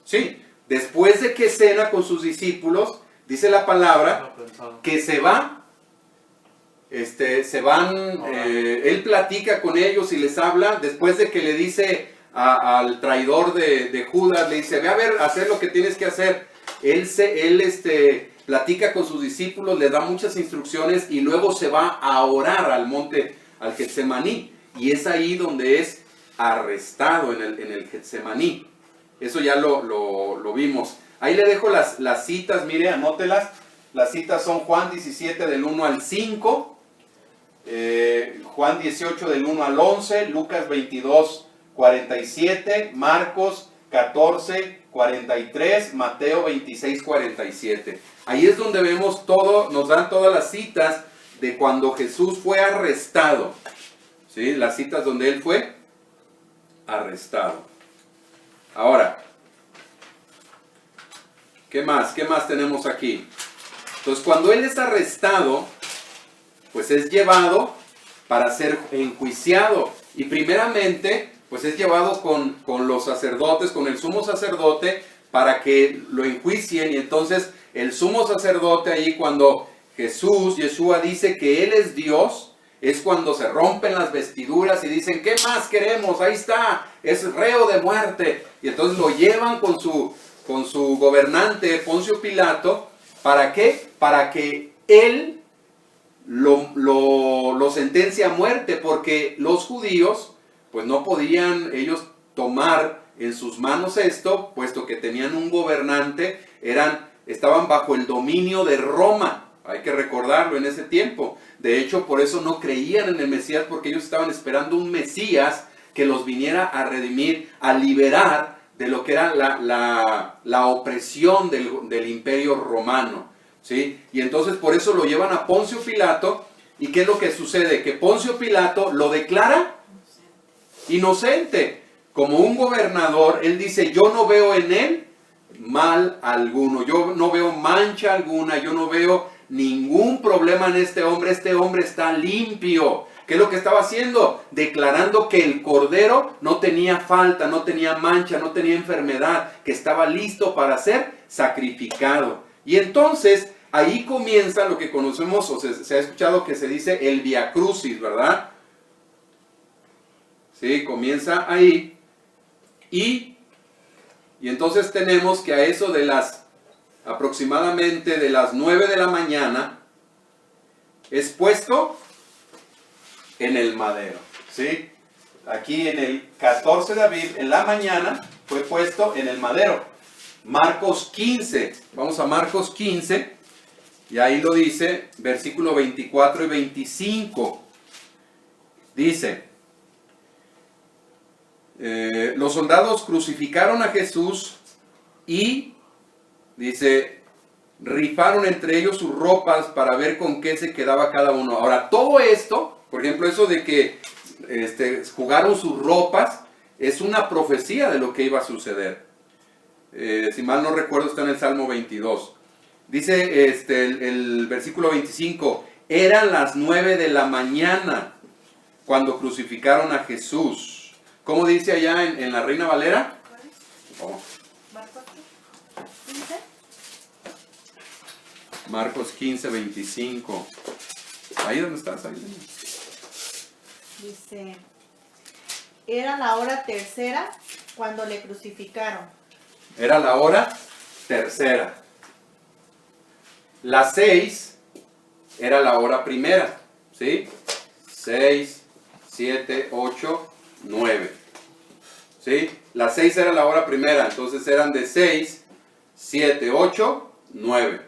Sí, después de que cena con sus discípulos, dice la palabra que se va. Él platica con ellos y les habla, después de que le dice al traidor de Judas, le dice, ve a ver, hacer lo que tienes que hacer. Él platica con sus discípulos, les da muchas instrucciones y luego se va a orar al monte, al Getsemaní, y es ahí donde es arrestado en el Getsemaní. Eso ya lo vimos. Ahí le dejo las citas, mire, anótelas. Las citas son Juan 17 del 1 al 5, Juan 18 del 1 al 11, Lucas 22, 47, Marcos 14, 43, Mateo 26, 47. Ahí es donde vemos todo, nos dan todas las citas de cuando Jesús fue arrestado. ¿Sí? Las citas donde él fue arrestado. Ahora, ¿qué más? ¿Qué más tenemos aquí? Entonces, cuando él es arrestado, pues es llevado para ser enjuiciado. Y primeramente, pues es llevado con los sacerdotes, con el sumo sacerdote, para que lo enjuicien. Y entonces, el sumo sacerdote ahí, cuando Yeshua dice que él es Dios, es cuando se rompen las vestiduras y dicen, ¿qué más queremos? Ahí está, es reo de muerte. Y entonces lo llevan con su gobernante, Poncio Pilato. ¿Para qué? Para que él lo sentencia a muerte, porque los judíos pues no podían ellos tomar en sus manos esto, puesto que tenían un gobernante, estaban bajo el dominio de Roma. Hay que recordarlo en ese tiempo. De hecho, por eso no creían en el Mesías, porque ellos estaban esperando un Mesías que los viniera a redimir, a liberar de lo que era la opresión del imperio romano. ¿Sí? Y entonces por eso lo llevan a Poncio Pilato. ¿Y qué es lo que sucede? Que Poncio Pilato lo declara inocente. Como un gobernador, él dice, yo no veo en él mal alguno, yo no veo mancha alguna, yo no veo ningún problema en este hombre está limpio. ¿Qué es lo que estaba haciendo? Declarando que el cordero no tenía falta, no tenía mancha, no tenía enfermedad, que estaba listo para ser sacrificado. Y entonces ahí comienza lo que conocemos, o se ha escuchado que se dice el Via Crucis, ¿verdad? Sí, comienza ahí. Y entonces tenemos que a eso de aproximadamente de las 9 de la mañana, es puesto en el madero, ¿sí? Aquí en el 14 de Abib, en la mañana, fue puesto en el madero. Marcos 15, vamos a Marcos 15, y ahí lo dice, versículo 24 y 25. Dice, los soldados crucificaron a Jesús y, dice, rifaron entre ellos sus ropas para ver con qué se quedaba cada uno. Ahora, todo esto, por ejemplo, eso de que jugaron sus ropas, es una profecía de lo que iba a suceder. Si mal no recuerdo, está en el Salmo 22. Dice el versículo 25, eran las 9 de la mañana. cuando crucificaron a Jesús. ¿Cómo dice allá en la Reina Valera? Oh. Marcos 15, 25. ¿Ahí dónde estás? Ahí. Dice, era la hora tercera cuando le crucificaron. Era la hora tercera. Las 6 era la hora primera. ¿Sí? 6, 7, 8, 9. ¿Sí? Las 6 era la hora primera. Entonces eran de 6, 7, 8, 9.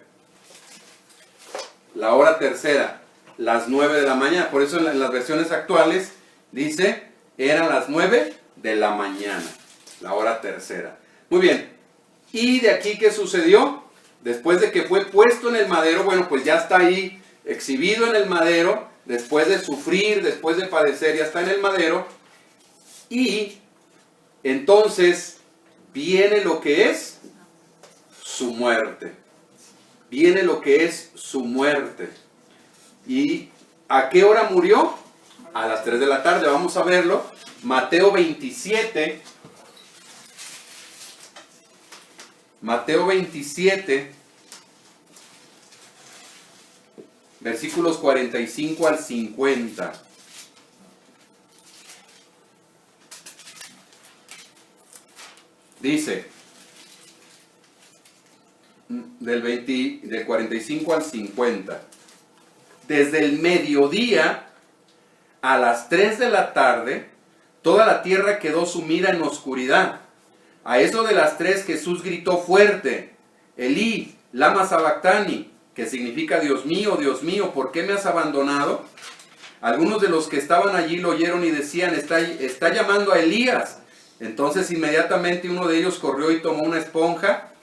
La hora tercera, las 9 de la mañana. Por eso en las versiones actuales dice, eran las 9 de la mañana. La hora tercera. Muy bien. ¿Y de aquí qué sucedió? Después de que fue puesto en el madero, bueno, pues ya está ahí exhibido en el madero, después de sufrir, después de padecer, ya está en el madero. Y entonces viene lo que es su muerte. Viene lo que es su muerte. ¿Y a qué hora murió? A las 3 de la tarde. Vamos a verlo. Mateo 27. Mateo 27. Versículos 45 al 50. Dice, del 45 al 50. Desde el mediodía a las 3 de la tarde, toda la tierra quedó sumida en oscuridad. A eso de las 3 Jesús gritó fuerte, Elí, lama sabactani, que significa Dios mío, ¿por qué me has abandonado? Algunos de los que estaban allí lo oyeron y decían, está llamando a Elías. Entonces inmediatamente uno de ellos corrió y tomó una esponja,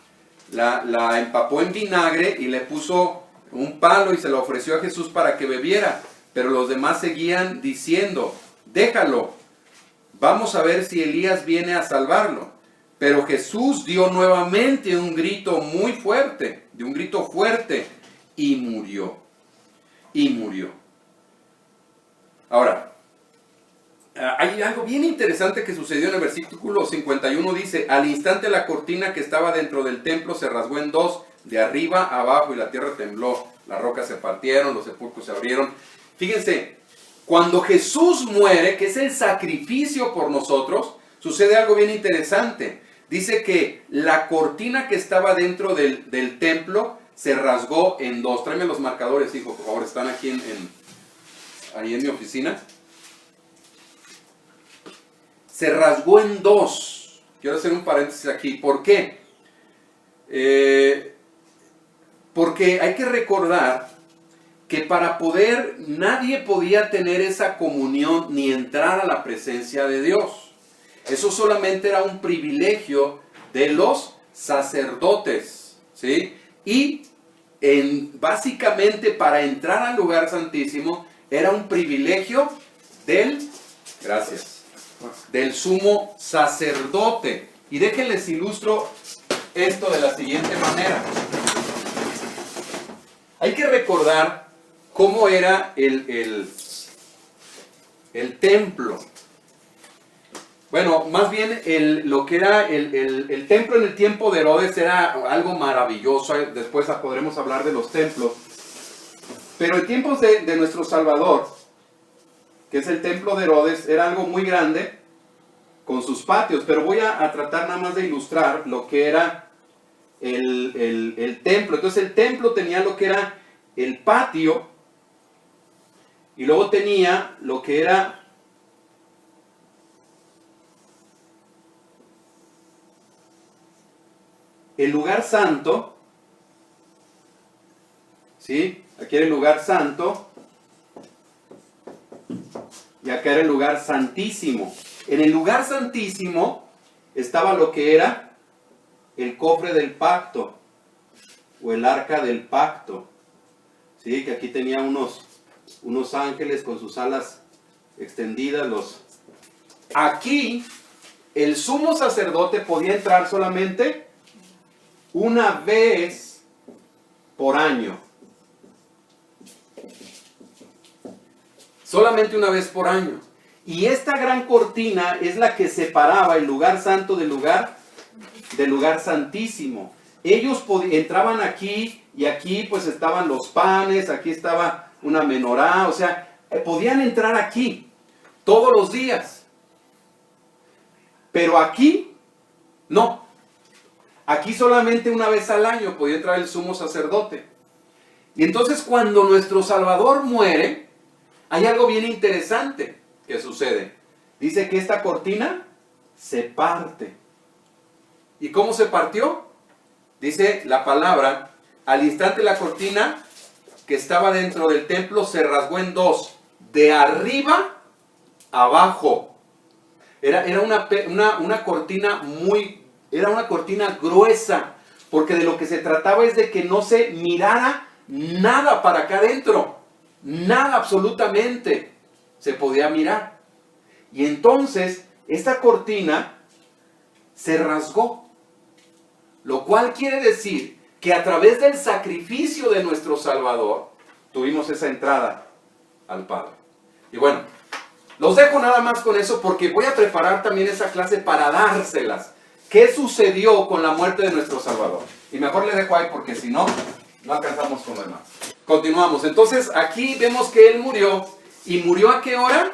la empapó en vinagre y le puso un palo y se la ofreció a Jesús para que bebiera. Pero los demás seguían diciendo, déjalo, vamos a ver si Elías viene a salvarlo. Pero Jesús dio nuevamente un grito muy fuerte, y murió. Ahora, hay algo bien interesante que sucedió en el versículo 51, dice, al instante la cortina que estaba dentro del templo se rasgó en dos, de arriba a abajo, y la tierra tembló, las rocas se partieron, los sepulcros se abrieron. Fíjense, cuando Jesús muere, que es el sacrificio por nosotros, sucede algo bien interesante. Dice que la cortina que estaba dentro del templo se rasgó en dos. Tráeme los marcadores, hijo, por favor, están aquí ahí en mi oficina. Se rasgó en dos. Quiero hacer un paréntesis aquí. ¿Por qué? Porque hay que recordar que nadie podía tener esa comunión ni entrar a la presencia de Dios. Eso solamente era un privilegio de los sacerdotes, ¿sí? Y básicamente para entrar al lugar santísimo era un privilegio del sumo sacerdote. Y déjenles ilustro esto de la siguiente manera. Hay que recordar cómo era el templo. Bueno, más bien lo que era el templo en el tiempo de Herodes era algo maravilloso. Después podremos hablar de los templos. Pero en tiempos de nuestro Salvador, que es el templo de Herodes, era algo muy grande con sus patios. Pero voy a tratar nada más de ilustrar lo que era el templo. Entonces el templo tenía lo que era el patio y luego tenía lo que era el lugar santo, ¿sí? Aquí era el lugar santo y acá era el lugar santísimo. En el lugar santísimo estaba lo que era el cofre del pacto o el arca del pacto, ¿sí? Que aquí tenía unos ángeles con sus alas extendidas. Aquí el sumo sacerdote podía entrar solamente una vez por año. Solamente una vez por año. Y esta gran cortina es la que separaba el lugar santo del lugar santísimo. Ellos entraban aquí y aquí pues estaban los panes, aquí estaba una menorá, o sea, podían entrar aquí todos los días. Pero aquí no. Aquí solamente una vez al año podía entrar el sumo sacerdote. Y entonces cuando nuestro Salvador muere, hay algo bien interesante que sucede. Dice que esta cortina se parte. ¿Y cómo se partió? Dice la palabra, al instante la cortina que estaba dentro del templo se rasgó en dos, de arriba a abajo. Era una cortina era una cortina gruesa, porque de lo que se trataba es de que no se mirara nada para acá adentro, nada absolutamente se podía mirar. Y entonces esta cortina se rasgó, lo cual quiere decir que a través del sacrificio de nuestro Salvador tuvimos esa entrada al Padre. Y bueno, los dejo nada más con eso porque voy a preparar también esa clase para dárselas. ¿Qué sucedió con la muerte de nuestro Salvador? Y mejor le dejo ahí porque si no, no alcanzamos con lo demás. Continuamos. Entonces aquí vemos que Él murió. ¿Y murió a qué hora?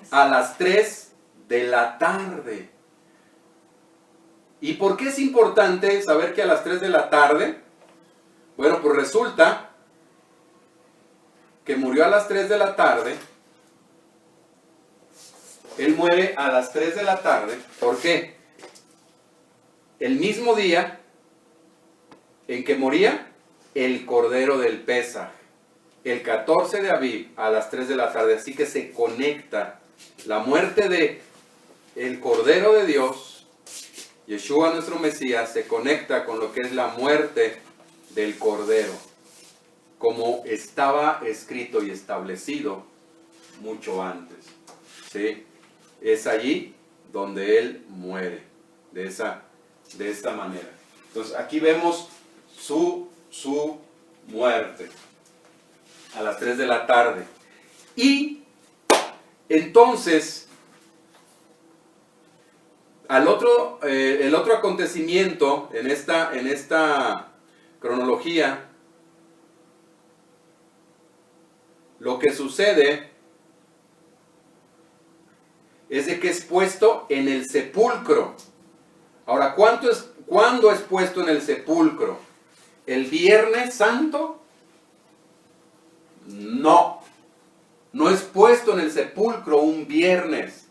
A las 3 de la tarde. ¿Y por qué es importante saber que a las 3 de la tarde? Bueno, pues resulta que murió a las 3 de la tarde. Él muere a las 3 de la tarde. ¿Por qué? El mismo día en que moría el Cordero del Pesaj. El 14 de Aviv a las 3 de la tarde. Así que se conecta la muerte de el Cordero de Dios, Yeshua nuestro Mesías, se conecta con lo que es la muerte del Cordero, como estaba escrito y establecido mucho antes. ¿Sí? Es allí donde Él muere, de esta manera. Entonces aquí vemos su muerte a las 3 de la tarde. Y entonces el otro acontecimiento en esta cronología, lo que sucede es de que es puesto en el sepulcro. Ahora, ¿cuándo es puesto en el sepulcro? ¿El Viernes Santo? No. No es puesto en el sepulcro un viernes.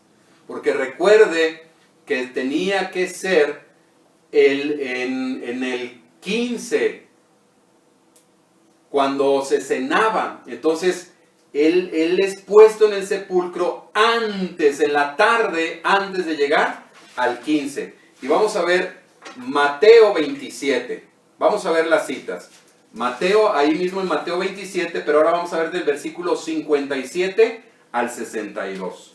Porque recuerde que tenía que ser en el 15, cuando se cenaba. Entonces, él es puesto en el sepulcro antes, en la tarde, antes de llegar al 15. Y vamos a ver Mateo 27. Vamos a ver las citas. Mateo, ahí mismo en Mateo 27, pero ahora vamos a ver del versículo 57 al 62.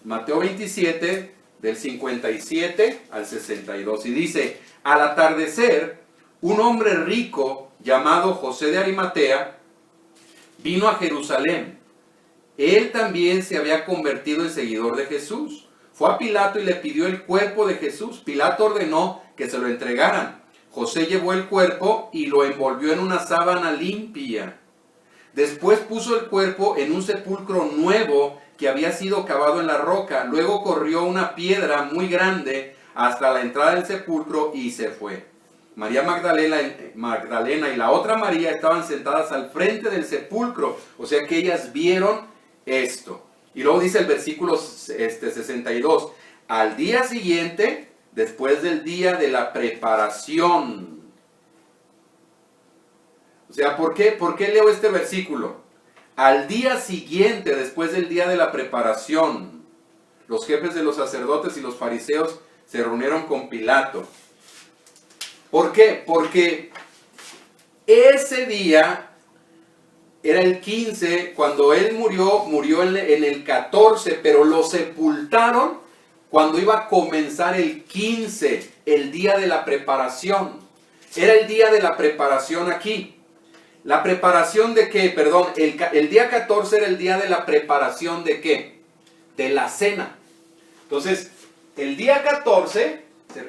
Mateo 27, del 57 al 62. Y dice, al atardecer, un hombre rico llamado José de Arimatea vino a Jerusalén. Él también se había convertido en seguidor de Jesús. Fue a Pilato y le pidió el cuerpo de Jesús. Pilato ordenó que se lo entregaran. José llevó el cuerpo y lo envolvió en una sábana limpia. Después puso el cuerpo en un sepulcro nuevo que había sido cavado en la roca. Luego corrió una piedra muy grande hasta la entrada del sepulcro y se fue. María Magdalena y la otra María estaban sentadas al frente del sepulcro. O sea que ellas vieron esto. Y luego dice el versículo 62. Al día siguiente, después del día de la preparación. O sea, ¿por qué leo este versículo? Al día siguiente, después del día de la preparación, los jefes de los sacerdotes y los fariseos se reunieron con Pilato. ¿Por qué? Porque ese día era el 15, cuando él murió en el 14, pero lo sepultaron cuando iba a comenzar el 15, el día de la preparación. Era el día de la preparación aquí. ¿La preparación de qué? Perdón, el día 14 era el día de la preparación de qué? De la cena. Entonces, el día 14,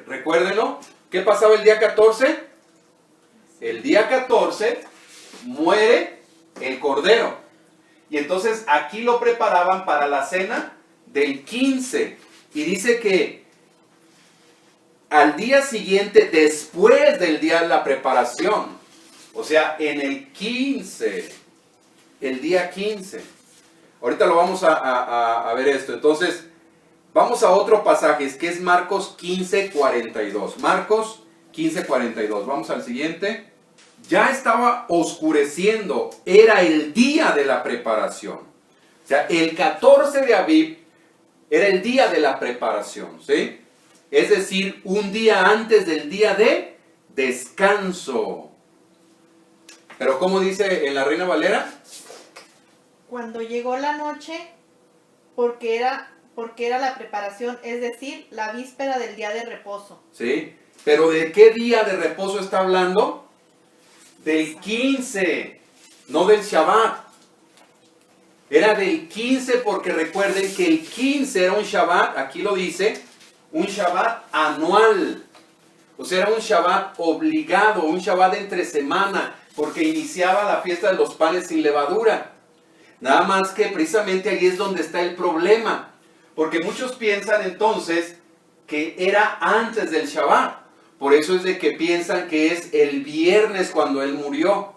recuérdenlo, ¿qué pasaba el día 14? El día 14 muere el cordero. Y entonces aquí lo preparaban para la cena del 15. Y dice que al día siguiente, después del día de la preparación, o sea, en el 15, el día 15. Ahorita lo vamos a ver esto. Entonces, vamos a otro pasaje, que es Marcos 15:42. Marcos 15:42. Vamos al siguiente. Ya estaba oscureciendo, era el día de la preparación. O sea, el 14 de Aviv era el día de la preparación, ¿sí? Es decir, un día antes del día de descanso. Pero ¿cómo dice en la Reina Valera? Cuando llegó la noche, porque era la preparación, es decir, la víspera del día de reposo. ¿Sí? Pero ¿de qué día de reposo está hablando? Del 15, no del Shabbat. Era del 15 porque recuerden que el 15 era un Shabbat, aquí lo dice, un Shabbat anual. O sea, era un Shabbat obligado, un Shabbat entre semana, porque iniciaba la fiesta de los panes sin levadura. Nada más que precisamente ahí es donde está el problema. Porque muchos piensan entonces que era antes del Shabbat. Por eso es de que piensan que es el viernes cuando él murió.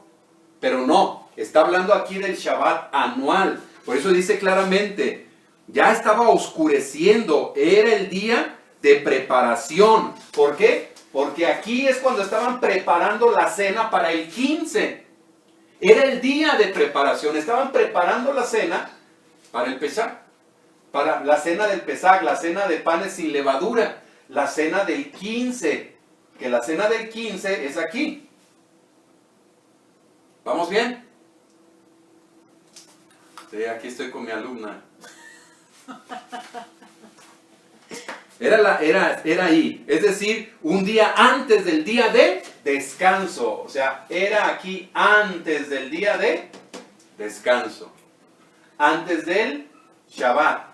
Pero no, está hablando aquí del Shabbat anual. Por eso dice claramente, ya estaba oscureciendo, era el día de preparación. ¿Por qué? Porque aquí es cuando estaban preparando la cena para el 15. Era el día de preparación, estaban preparando la cena para el Pesaj. Para la cena del Pesaj, la cena de panes sin levadura, la cena del 15. Que la cena del 15 es aquí. ¿Vamos bien? Sí, aquí estoy con mi alumna. Era ahí. Es decir, un día antes del día de descanso. O sea, era aquí antes del día de descanso. Antes del Shabbat.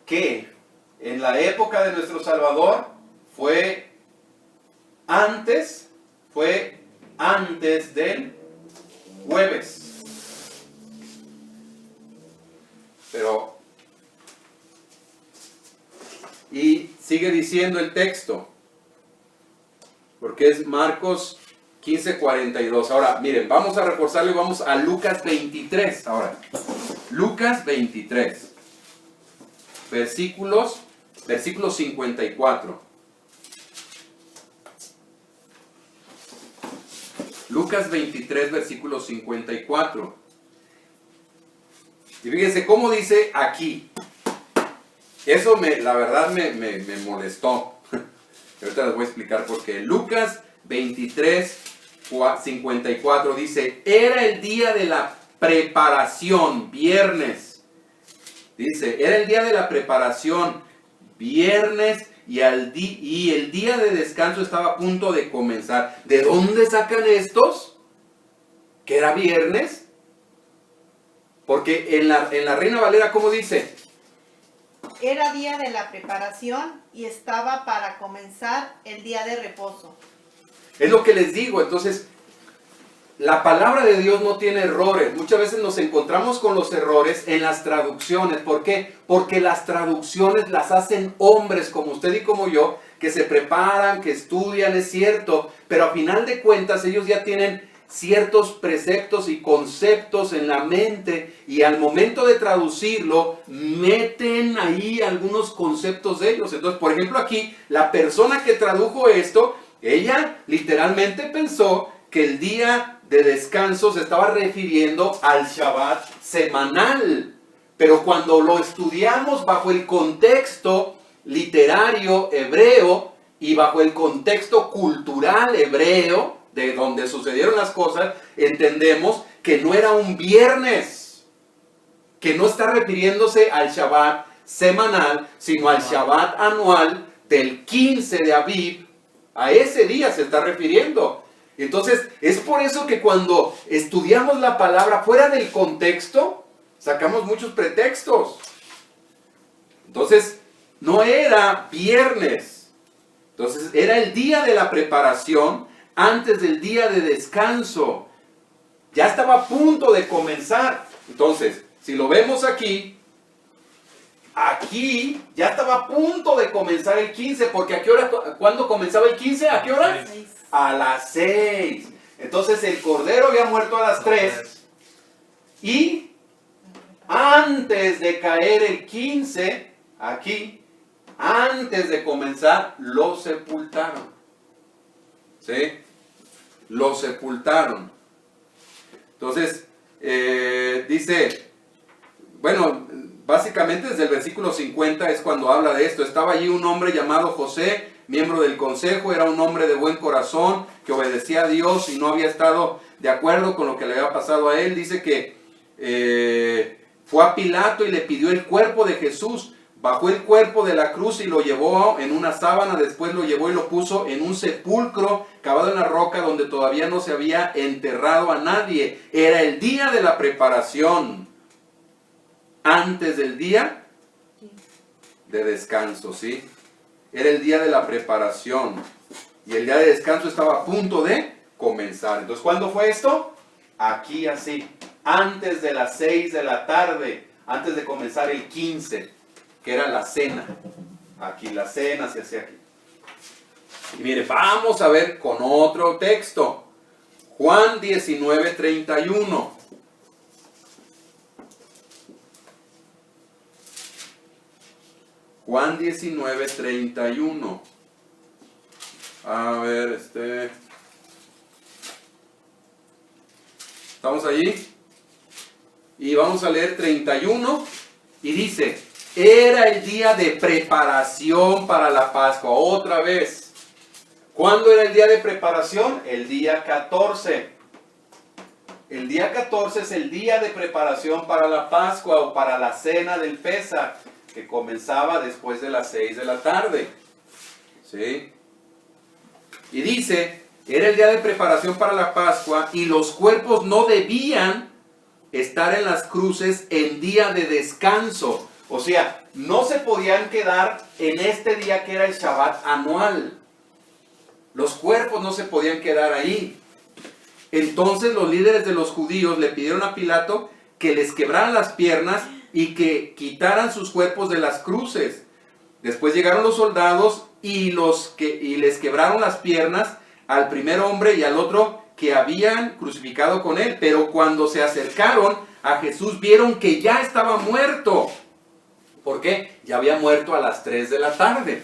Que en la época de nuestro Salvador fue antes del jueves. Pero, y sigue diciendo el texto, porque es Marcos 15:42. Ahora, miren, vamos a reforzarlo y vamos a Lucas 23. Ahora, Lucas 23, versículo 54. Lucas 23, versículo 54. Y fíjense cómo dice aquí. Eso la verdad me molestó. Ahorita les voy a explicar por qué. Lucas 23, 54 dice, era el día de la preparación, viernes. Dice, era el día de la preparación, viernes, y el día de descanso estaba a punto de comenzar. ¿De dónde sacan estos? ¿Que era viernes? Porque en la Reina Valera, ¿cómo dice? Era día de la preparación y estaba para comenzar el día de reposo. Es lo que les digo. Entonces, la palabra de Dios no tiene errores. Muchas veces nos encontramos con los errores en las traducciones. ¿Por qué? Porque las traducciones las hacen hombres como usted y como yo, que se preparan, que estudian, es cierto, pero a final de cuentas ellos ya tienen ciertos preceptos y conceptos en la mente y al momento de traducirlo meten ahí algunos conceptos de ellos. Entonces, por ejemplo, aquí la persona que tradujo esto, ella literalmente pensó que el día de descanso se estaba refiriendo al Shabbat semanal. Pero cuando lo estudiamos bajo el contexto literario hebreo y bajo el contexto cultural hebreo, de donde sucedieron las cosas, entendemos que no era un viernes, que no está refiriéndose al Shabbat semanal, sino al Shabbat anual del 15 de Aviv. A ese día se está refiriendo. Entonces, es por eso que cuando estudiamos la palabra fuera del contexto, sacamos muchos pretextos. Entonces, no era viernes. Entonces, era el día de la preparación antes del día de descanso. Ya estaba a punto de comenzar. Entonces, si lo vemos aquí ya estaba a punto de comenzar el 15, porque ¿a qué hora? ¿Cuándo comenzaba el 15? ¿A qué hora? 6. A las 6. Entonces el cordero había muerto a las 3. Y antes de caer el 15, aquí, antes de comenzar, lo sepultaron. ¿Sí? Lo sepultaron. Entonces, dice, bueno, básicamente desde el versículo 50 es cuando habla de esto. Estaba allí un hombre llamado José, miembro del consejo, era un hombre de buen corazón, que obedecía a Dios y no había estado de acuerdo con lo que le había pasado a él. Dice que fue a Pilato y le pidió el cuerpo de Jesús. Bajó el cuerpo de la cruz y lo llevó en una sábana, después lo llevó y lo puso en un sepulcro cavado en la roca donde todavía no se había enterrado a nadie. Era el día de la preparación, antes del día de descanso, ¿sí? Era el día de la preparación y el día de descanso estaba a punto de comenzar. Entonces, ¿cuándo fue esto? Aquí así, antes de las 6 de la tarde, antes de comenzar el 15, que era la cena. Aquí la cena se hacía aquí. Y mire, vamos a ver con otro texto. Juan 19:31. Juan 19:31. A ver, ¿estamos allí? Y vamos a leer 31. Y dice, era el día de preparación para la Pascua. Otra vez. ¿Cuándo era el día de preparación? El día 14. El día 14 es el día de preparación para la Pascua o para la cena del Pesaj, que comenzaba después de las 6 de la tarde. ¿Sí? Y dice, era el día de preparación para la Pascua y los cuerpos no debían estar en las cruces en día de descanso. O sea, no se podían quedar en este día que era el Shabbat anual. Los cuerpos no se podían quedar ahí. Entonces los líderes de los judíos le pidieron a Pilato que les quebraran las piernas y que quitaran sus cuerpos de las cruces. Después llegaron los soldados y les quebraron las piernas al primer hombre y al otro que habían crucificado con él. Pero cuando se acercaron a Jesús vieron que ya estaba muerto. ¿Por qué? Ya había muerto a las 3 de la tarde.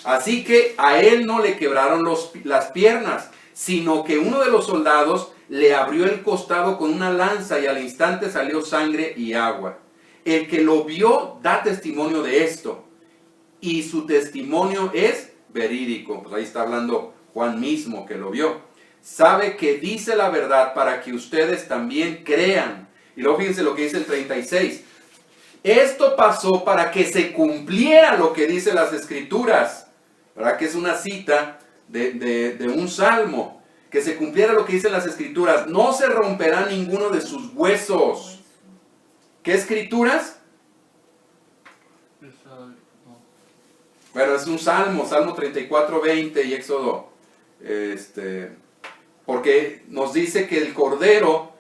Así que a él no le quebraron las piernas, sino que uno de los soldados le abrió el costado con una lanza y al instante salió sangre y agua. El que lo vio da testimonio de esto y su testimonio es verídico. Pues ahí está hablando Juan mismo que lo vio. Sabe que dice la verdad para que ustedes también crean. Y luego fíjense lo que dice el 36. Esto pasó para que se cumpliera lo que dice las Escrituras, ¿verdad? Que es una cita de un salmo. Que se cumpliera lo que dicen las Escrituras. No se romperá ninguno de sus huesos. ¿Qué Escrituras? Bueno, es un salmo, Salmo 34:20 y Éxodo. Porque nos dice que el cordero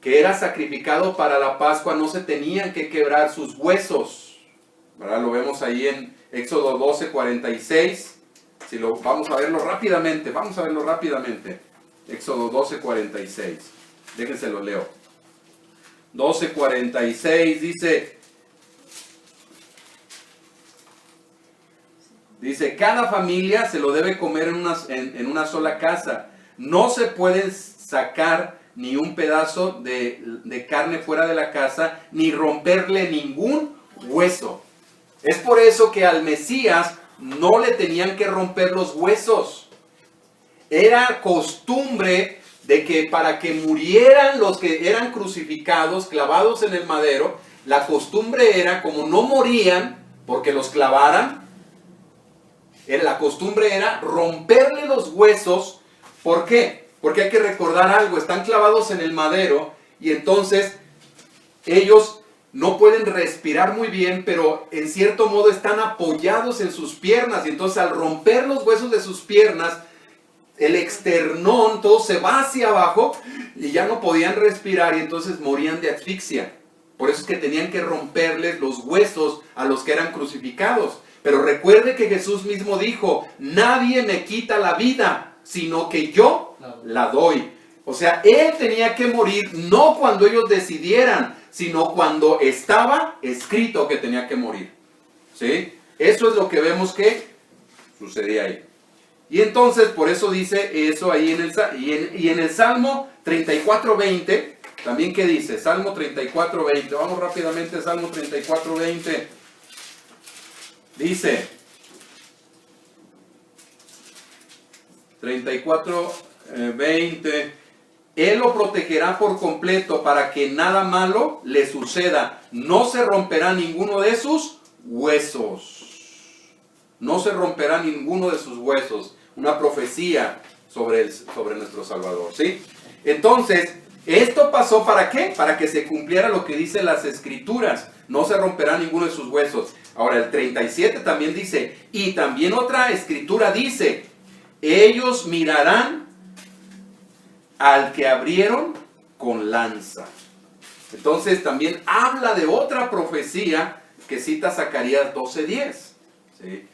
que era sacrificado para la Pascua no se tenían que quebrar sus huesos, ¿verdad? Lo vemos ahí en Éxodo 12:46. Vamos a verlo rápidamente, Éxodo 12:46. Déjense lo leo. 12:46 dice, cada familia se lo debe comer en una sola casa. No se pueden sacar ni un pedazo de carne fuera de la casa, ni romperle ningún hueso. Es por eso que al Mesías no le tenían que romper los huesos. Era costumbre de que para que murieran los que eran crucificados, clavados en el madero, la costumbre era, como no morían porque los clavaran, la costumbre era romperle los huesos ¿Por qué? Porque hay que recordar algo, están clavados en el madero y entonces ellos no pueden respirar muy bien, pero en cierto modo están apoyados en sus piernas y entonces al romper los huesos de sus piernas, el externón, todo se va hacia abajo y ya no podían respirar y entonces morían de asfixia. Por eso es que tenían que romperles los huesos a los que eran crucificados. Pero recuerde que Jesús mismo dijo, nadie me quita la vida, sino que yo la doy. O sea, Él tenía que morir no cuando ellos decidieran, sino cuando estaba escrito que tenía que morir. ¿Sí? Eso es lo que vemos que sucedía ahí. Y entonces, por eso dice eso ahí en el Salmo 34:20, también ¿qué dice? Salmo 34:20, vamos rápidamente, Salmo 34:20. Dice, 34:20, Él lo protegerá por completo para que nada malo le suceda. No se romperá ninguno de sus huesos. No se romperá ninguno de sus huesos. Una profecía sobre nuestro Salvador, ¿sí? Entonces, ¿esto pasó para qué? Para que se cumpliera lo que dicen las Escrituras. No se romperá ninguno de sus huesos. Ahora, el 37 también dice, y también otra Escritura dice, ellos mirarán al que abrieron con lanza. Entonces, también habla de otra profecía que cita Zacarías 12:10. ¿Sí?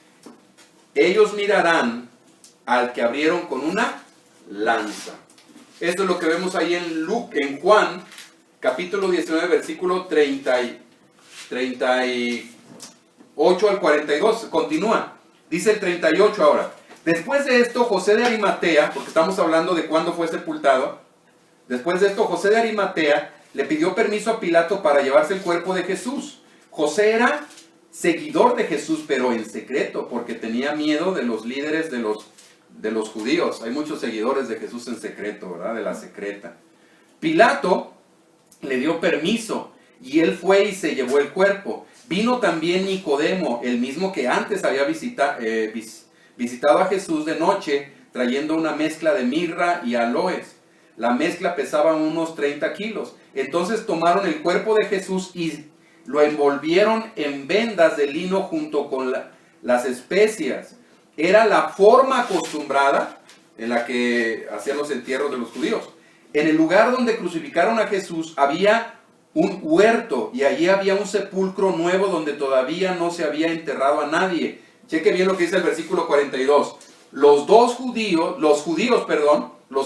Ellos mirarán al que abrieron con una lanza. Esto es lo que vemos ahí en Juan, capítulo 19, versículo 38 al 42. Continúa. Dice el 38 ahora. Después de esto, José de Arimatea, porque estamos hablando de cuándo fue sepultado. Después de esto, José de Arimatea le pidió permiso a Pilato para llevarse el cuerpo de Jesús. José era seguidor de Jesús, pero en secreto, porque tenía miedo de los líderes de los judíos. Hay muchos seguidores de Jesús en secreto, ¿verdad? De la secreta. Pilato le dio permiso y él fue y se llevó el cuerpo. Vino también Nicodemo, el mismo que antes había visitado a Jesús de noche, trayendo una mezcla de mirra y aloes. La mezcla pesaba unos 30 kilos. Entonces tomaron el cuerpo de Jesús y lo envolvieron en vendas de lino junto con las especias. Era la forma acostumbrada en la que hacían los entierros de los judíos. En el lugar donde crucificaron a Jesús había un huerto y allí había un sepulcro nuevo donde todavía no se había enterrado a nadie. Cheque bien lo que dice el versículo 42. Los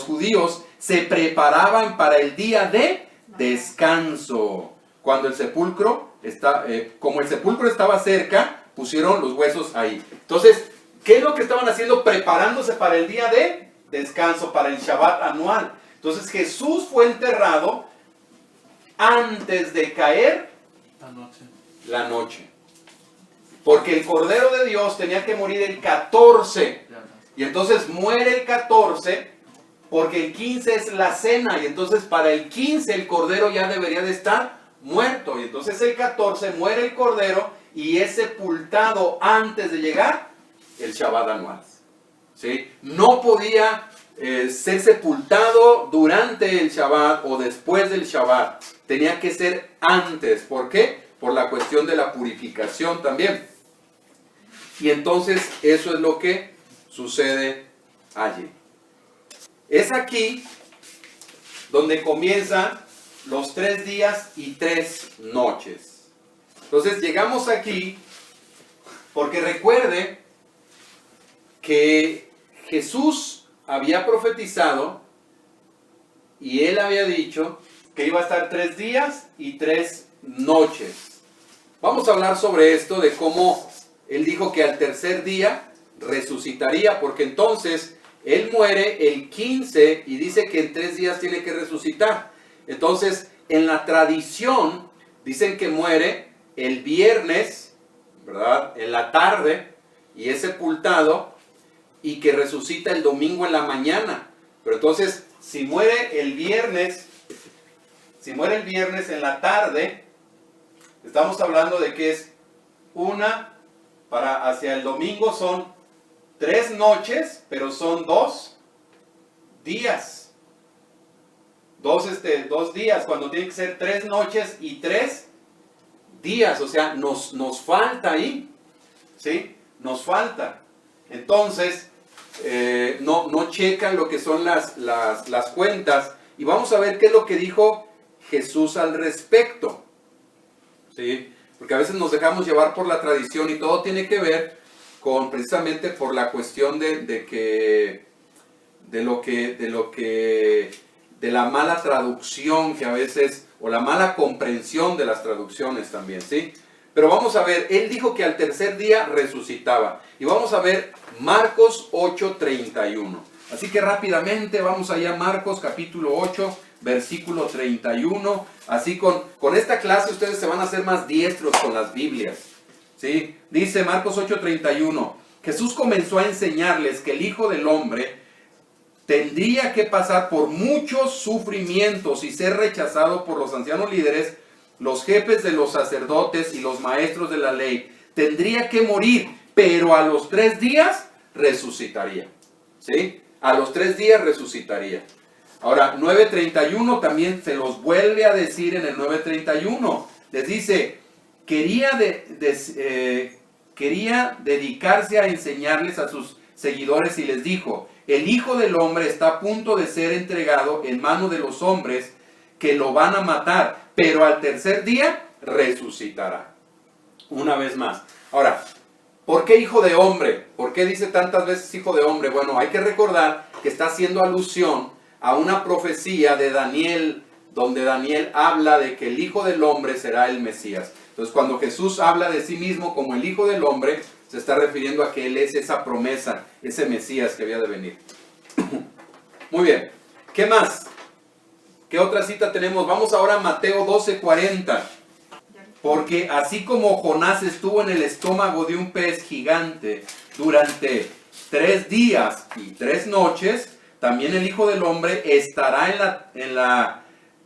judíos se preparaban para el día de descanso. Cuando como el sepulcro estaba cerca, pusieron los huesos ahí. Entonces, ¿qué es lo que estaban haciendo? Preparándose para el día de descanso, para el Shabbat anual. Entonces Jesús fue enterrado antes de caer la noche. Porque el Cordero de Dios tenía que morir el 14. Y entonces muere el 14 porque el 15 es la cena. Y entonces para el 15 el Cordero ya debería de estar muerto. Y entonces el 14 muere el Cordero y es sepultado antes de llegar el Shabbat anual. ¿Sí? No podía ser sepultado durante el Shabbat o después del Shabbat. Tenía que ser antes. ¿Por qué? Por la cuestión de la purificación también. Y entonces eso es lo que sucede allí. Es aquí donde comienzan los 3 días y 3 noches. Entonces llegamos aquí porque recuerde que Jesús había profetizado y él había dicho que iba a estar 3 días y 3 noches. Vamos a hablar sobre esto, de cómo él dijo que al tercer día resucitaría, porque entonces él muere el 15 y dice que en 3 días tiene que resucitar. Entonces, en la tradición, dicen que muere el viernes, ¿verdad? En la tarde, y es sepultado, y que resucita el domingo en la mañana. Pero entonces, si muere el viernes en la tarde, estamos hablando de que es hacia el domingo son 3 noches, pero son 2 días. 2 días, cuando tiene que ser 3 noches y 3 días. O sea, nos falta ahí. ¿Sí? Nos falta. Entonces, no checan lo que son las cuentas. Y vamos a ver qué es lo que dijo Jesús al respecto. ¿Sí? Porque a veces nos dejamos llevar por la tradición y todo tiene que ver con precisamente por la cuestión de la mala traducción que a veces, o la mala comprensión de las traducciones también, ¿sí? Pero vamos a ver, él dijo que al tercer día resucitaba. Y vamos a ver Marcos 8:31. Así que rápidamente vamos allá a Marcos capítulo 8, versículo 31. Así con esta clase ustedes se van a hacer más diestros con las Biblias. ¿Sí? Dice Marcos 8:31. Jesús comenzó a enseñarles que el Hijo del Hombre tendría que pasar por muchos sufrimientos y ser rechazado por los ancianos líderes, los jefes de los sacerdotes y los maestros de la ley. Tendría que morir, pero a los 3 días resucitaría. ¿Sí? A los 3 días resucitaría. Ahora, 9:31 también se los vuelve a decir en el 9:31. Les dice, quería dedicarse a enseñarles a sus seguidores y les dijo, el Hijo del Hombre está a punto de ser entregado en manos de los hombres que lo van a matar, pero al tercer día resucitará. Una vez más. Ahora, ¿por qué Hijo de Hombre? ¿Por qué dice tantas veces Hijo de Hombre? Bueno, hay que recordar que está haciendo alusión a una profecía de Daniel, donde Daniel habla de que el Hijo del Hombre será el Mesías. Entonces, cuando Jesús habla de sí mismo como el Hijo del Hombre, se está refiriendo a que Él es esa promesa, ese Mesías que había de venir. Muy bien. ¿Qué más? ¿Qué otra cita tenemos? Vamos ahora a Mateo 12:40. Porque así como Jonás estuvo en el estómago de un pez gigante durante 3 días y 3 noches, también el Hijo del Hombre estará en la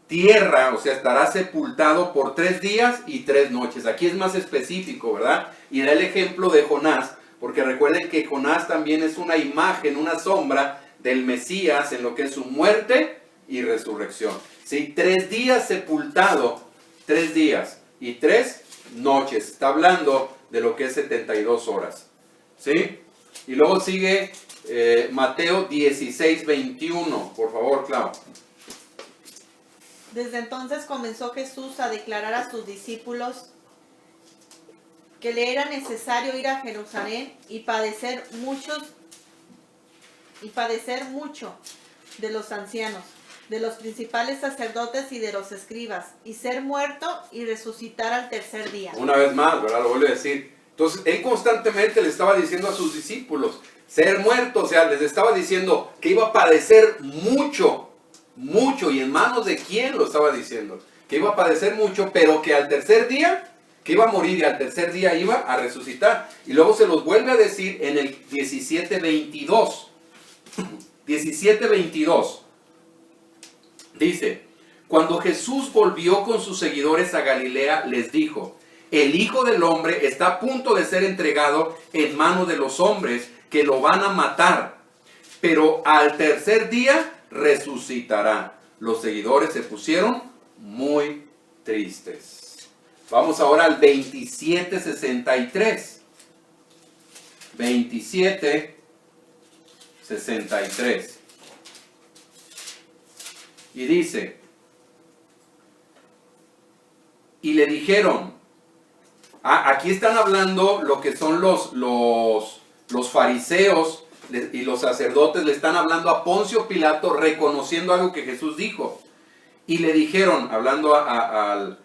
tierra, o sea, estará sepultado por 3 días y 3 noches. Aquí es más específico, ¿verdad? Y da el ejemplo de Jonás, porque recuerden que Jonás también es una imagen, una sombra del Mesías en lo que es su muerte y resurrección. ¿Sí? 3 días sepultado, 3 días y 3 noches. Está hablando de lo que es 72 horas. ¿Sí? Y luego sigue Mateo 16:21. Por favor, Clau. Desde entonces comenzó Jesús a declarar a sus discípulos que le era necesario ir a Jerusalén y padecer mucho de los ancianos, de los principales sacerdotes y de los escribas, y ser muerto y resucitar al tercer día. Una vez más, ¿verdad? Lo vuelve a decir. Entonces, él constantemente le estaba diciendo a sus discípulos, ser muerto, o sea, les estaba diciendo que iba a padecer mucho, y en manos de quién lo estaba diciendo, que iba a padecer mucho, pero que al tercer día, que iba a morir y al tercer día iba a resucitar. Y luego se los vuelve a decir en el 17:22. 17:22. Dice, cuando Jesús volvió con sus seguidores a Galilea, les dijo, el Hijo del Hombre está a punto de ser entregado en manos de los hombres que lo van a matar, pero al tercer día resucitará. Los seguidores se pusieron muy tristes. Vamos ahora al 27:63. 27:63. Y dice, y le dijeron, aquí están hablando lo que son los fariseos y los sacerdotes, le están hablando a Poncio Pilato reconociendo algo que Jesús dijo. Y le dijeron, hablando a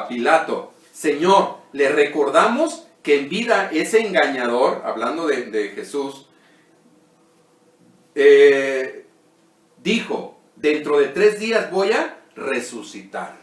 Pilato, Señor, le recordamos que en vida ese engañador, hablando de Jesús, dijo, dentro de 3 días voy a resucitar.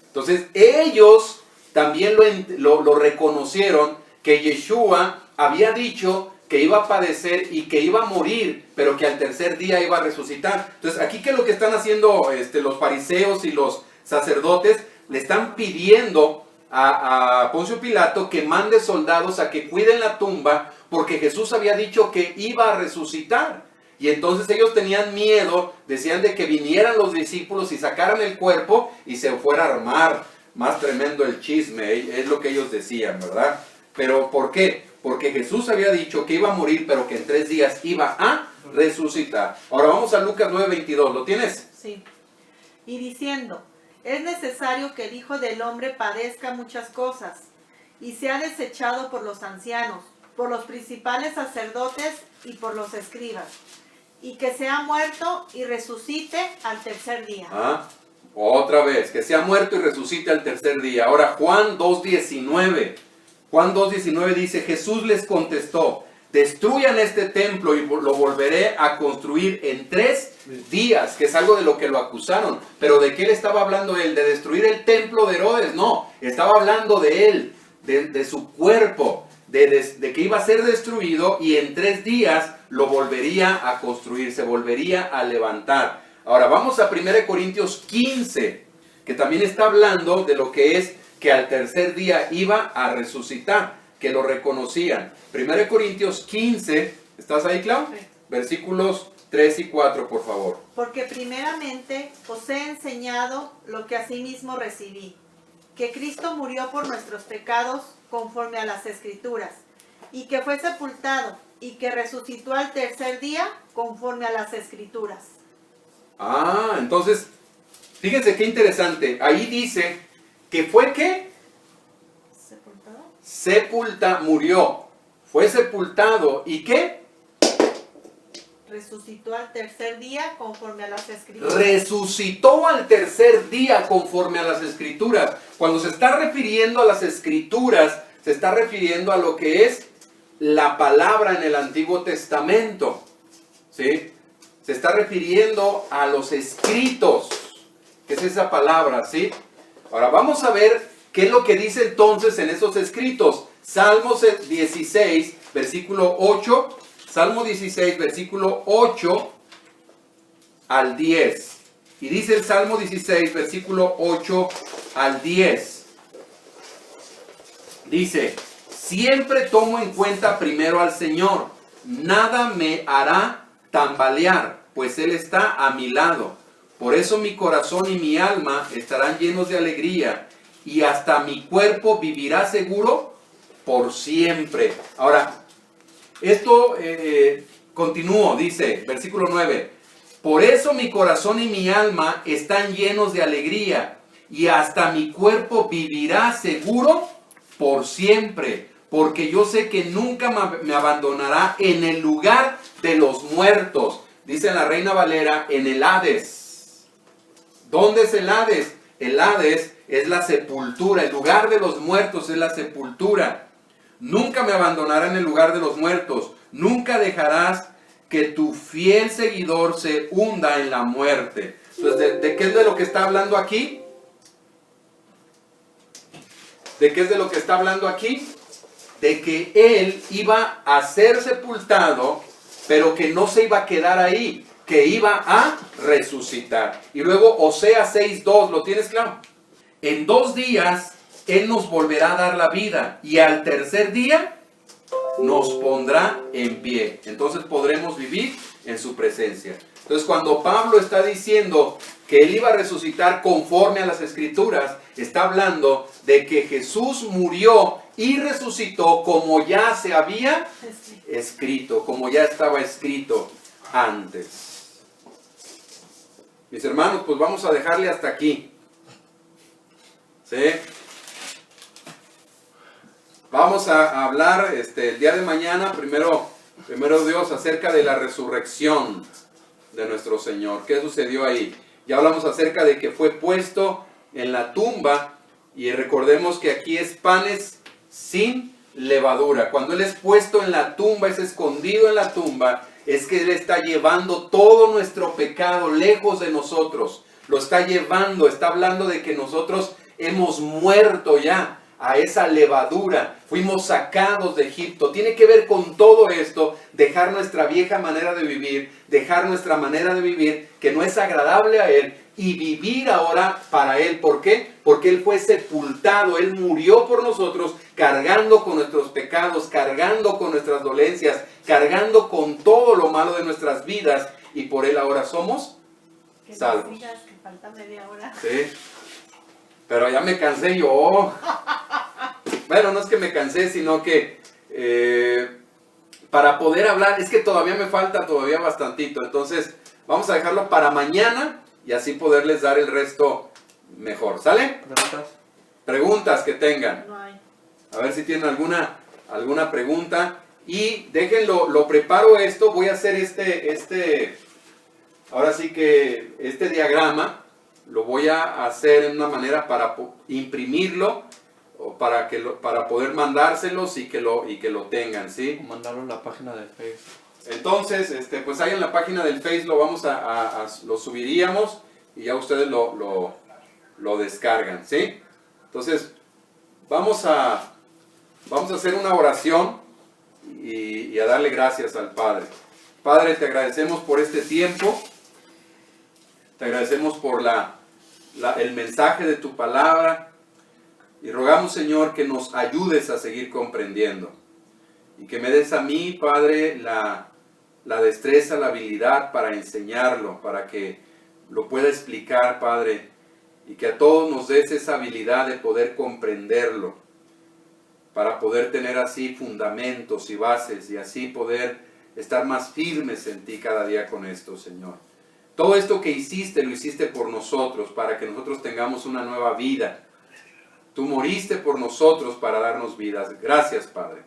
Entonces ellos también lo reconocieron, que Yeshua había dicho que iba a padecer y que iba a morir, pero que al tercer día iba a resucitar. Entonces aquí, ¿qué es lo que están haciendo los fariseos y los sacerdotes? Le están pidiendo a Poncio Pilato que mande soldados a que cuiden la tumba, porque Jesús había dicho que iba a resucitar. Y entonces ellos tenían miedo, decían de que vinieran los discípulos y sacaran el cuerpo y se fuera a armar más tremendo el chisme, es lo que ellos decían, ¿verdad? Pero ¿por qué? Porque Jesús había dicho que iba a morir, pero que en 3 días iba a resucitar. Ahora vamos a Lucas 9:22, ¿lo tienes? Sí. Y diciendo, es necesario que el Hijo del Hombre padezca muchas cosas, y sea desechado por los ancianos, por los principales sacerdotes y por los escribas, y que sea muerto y resucite al tercer día. Otra vez, que sea muerto y resucite al tercer día. Ahora Juan 2:19. Juan 2:19 dice, Jesús les contestó, destruyan este templo y lo volveré a construir en 3 días, que es algo de lo que lo acusaron. Pero ¿de qué le estaba hablando él? ¿De destruir el templo de Herodes? No, estaba hablando de él, de su cuerpo, de que iba a ser destruido y en 3 días lo volvería a construir, se volvería a levantar. Ahora vamos a 1 Corintios 15, que también está hablando de lo que es que al tercer día iba a resucitar, que lo reconocían. 1 Corintios 15, ¿estás ahí, Clau? Sí. Versículos 3 y 4, por favor. Porque primeramente os he enseñado lo que asimismo recibí, que Cristo murió por nuestros pecados conforme a las Escrituras, y que fue sepultado, y que resucitó al tercer día conforme a las Escrituras. Entonces, fíjense qué interesante. Ahí dice que fue ¿qué? ¿Sepultado? Murió. Fue sepultado. ¿Y qué? Resucitó al tercer día conforme a las Escrituras. Resucitó al tercer día conforme a las Escrituras. Cuando se está refiriendo a las Escrituras, se está refiriendo a lo que es la palabra en el Antiguo Testamento. ¿Sí? Se está refiriendo a los escritos. ¿Qué es esa palabra? ¿Sí? Ahora vamos a ver qué es lo que dice entonces en esos escritos. Salmos 16, versículo 8. Salmo 16, versículo 8 al 10. Y dice el Salmo 16, versículo 8 al 10. Dice, siempre tomo en cuenta primero al Señor. Nada me hará tambalear, pues Él está a mi lado. Por eso mi corazón y mi alma estarán llenos de alegría, y hasta mi cuerpo vivirá seguro por siempre. Ahora, esto continúo, dice, versículo 9. Por eso mi corazón y mi alma están llenos de alegría, y hasta mi cuerpo vivirá seguro por siempre. Porque yo sé que nunca me abandonará en el lugar de los muertos. Dice la Reina Valera, en el Hades. ¿Dónde es el Hades? El Hades es la sepultura, el lugar de los muertos es la sepultura. Nunca me abandonará en el lugar de los muertos. Nunca dejarás que tu fiel seguidor se hunda en la muerte. Entonces, ¿de qué es de lo que está hablando aquí? ¿De qué es de lo que está hablando aquí? De que él iba a ser sepultado, pero que no se iba a quedar ahí, que iba a resucitar. Y luego Oseas 6:2, ¿lo tienes claro? En 2 días Él nos volverá a dar la vida, y al tercer día nos pondrá en pie. Entonces podremos vivir en su presencia. Entonces cuando Pablo está diciendo que Él iba a resucitar conforme a las Escrituras, está hablando de que Jesús murió y resucitó como ya se había escrito, como ya estaba escrito antes. Mis hermanos, pues vamos a dejarle hasta aquí. ¿Sí? Vamos a hablar el día de mañana, primero Dios, acerca de la resurrección de nuestro Señor. ¿Qué sucedió ahí? Ya hablamos acerca de que fue puesto en la tumba, y recordemos que aquí es panes sin levadura. Cuando Él es puesto en la tumba, es escondido en la tumba, es que Él está llevando todo nuestro pecado lejos de nosotros. Lo está llevando, está hablando de que nosotros hemos muerto ya a esa levadura. Fuimos sacados de Egipto. Tiene que ver con todo esto, dejar nuestra vieja manera de vivir, dejar nuestra manera de vivir que no es agradable a Él, y vivir ahora para Él. ¿Por qué? Porque Él fue sepultado, Él murió por nosotros, cargando con nuestros pecados, cargando con nuestras dolencias, cargando con todo lo malo de nuestras vidas, y por Él ahora somos Que nos salvos. digas que falta media hora. Sí, pero ya me cansé yo. Bueno, no es que me cansé, sino que para poder hablar, es que todavía me falta todavía bastantito, entonces vamos a dejarlo para mañana y así poderles dar el resto mejor, ¿sale? ¿Preguntas? Preguntas que tengan, No hay. a ver si tienen alguna pregunta, y déjenlo, lo preparo esto, voy a hacer ahora sí que este diagrama, lo voy a hacer en una manera para imprimirlo, o para poder mandárselos y que lo tengan, ¿sí? O mandarlo a la página de Facebook. Entonces, pues ahí en la página del Face lo vamos lo subiríamos y ya ustedes lo descargan, ¿sí? Entonces, vamos a hacer una oración y a darle gracias al Padre. Padre, te agradecemos por este tiempo, te agradecemos por el mensaje de tu palabra, y rogamos, Señor, que nos ayudes a seguir comprendiendo y que me des a mí, Padre, la destreza, la habilidad para enseñarlo, para que lo pueda explicar, Padre, y que a todos nos des esa habilidad de poder comprenderlo, para poder tener así fundamentos y bases y así poder estar más firmes en ti cada día con esto, Señor. Todo esto que hiciste, lo hiciste por nosotros, para que nosotros tengamos una nueva vida. Tú moriste por nosotros para darnos vidas. Gracias, Padre,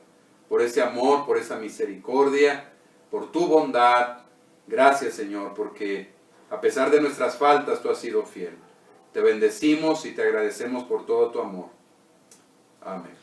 por ese amor, por esa misericordia, por tu bondad. Gracias, Señor, porque a pesar de nuestras faltas, tú has sido fiel. Te bendecimos y te agradecemos por todo tu amor. Amén.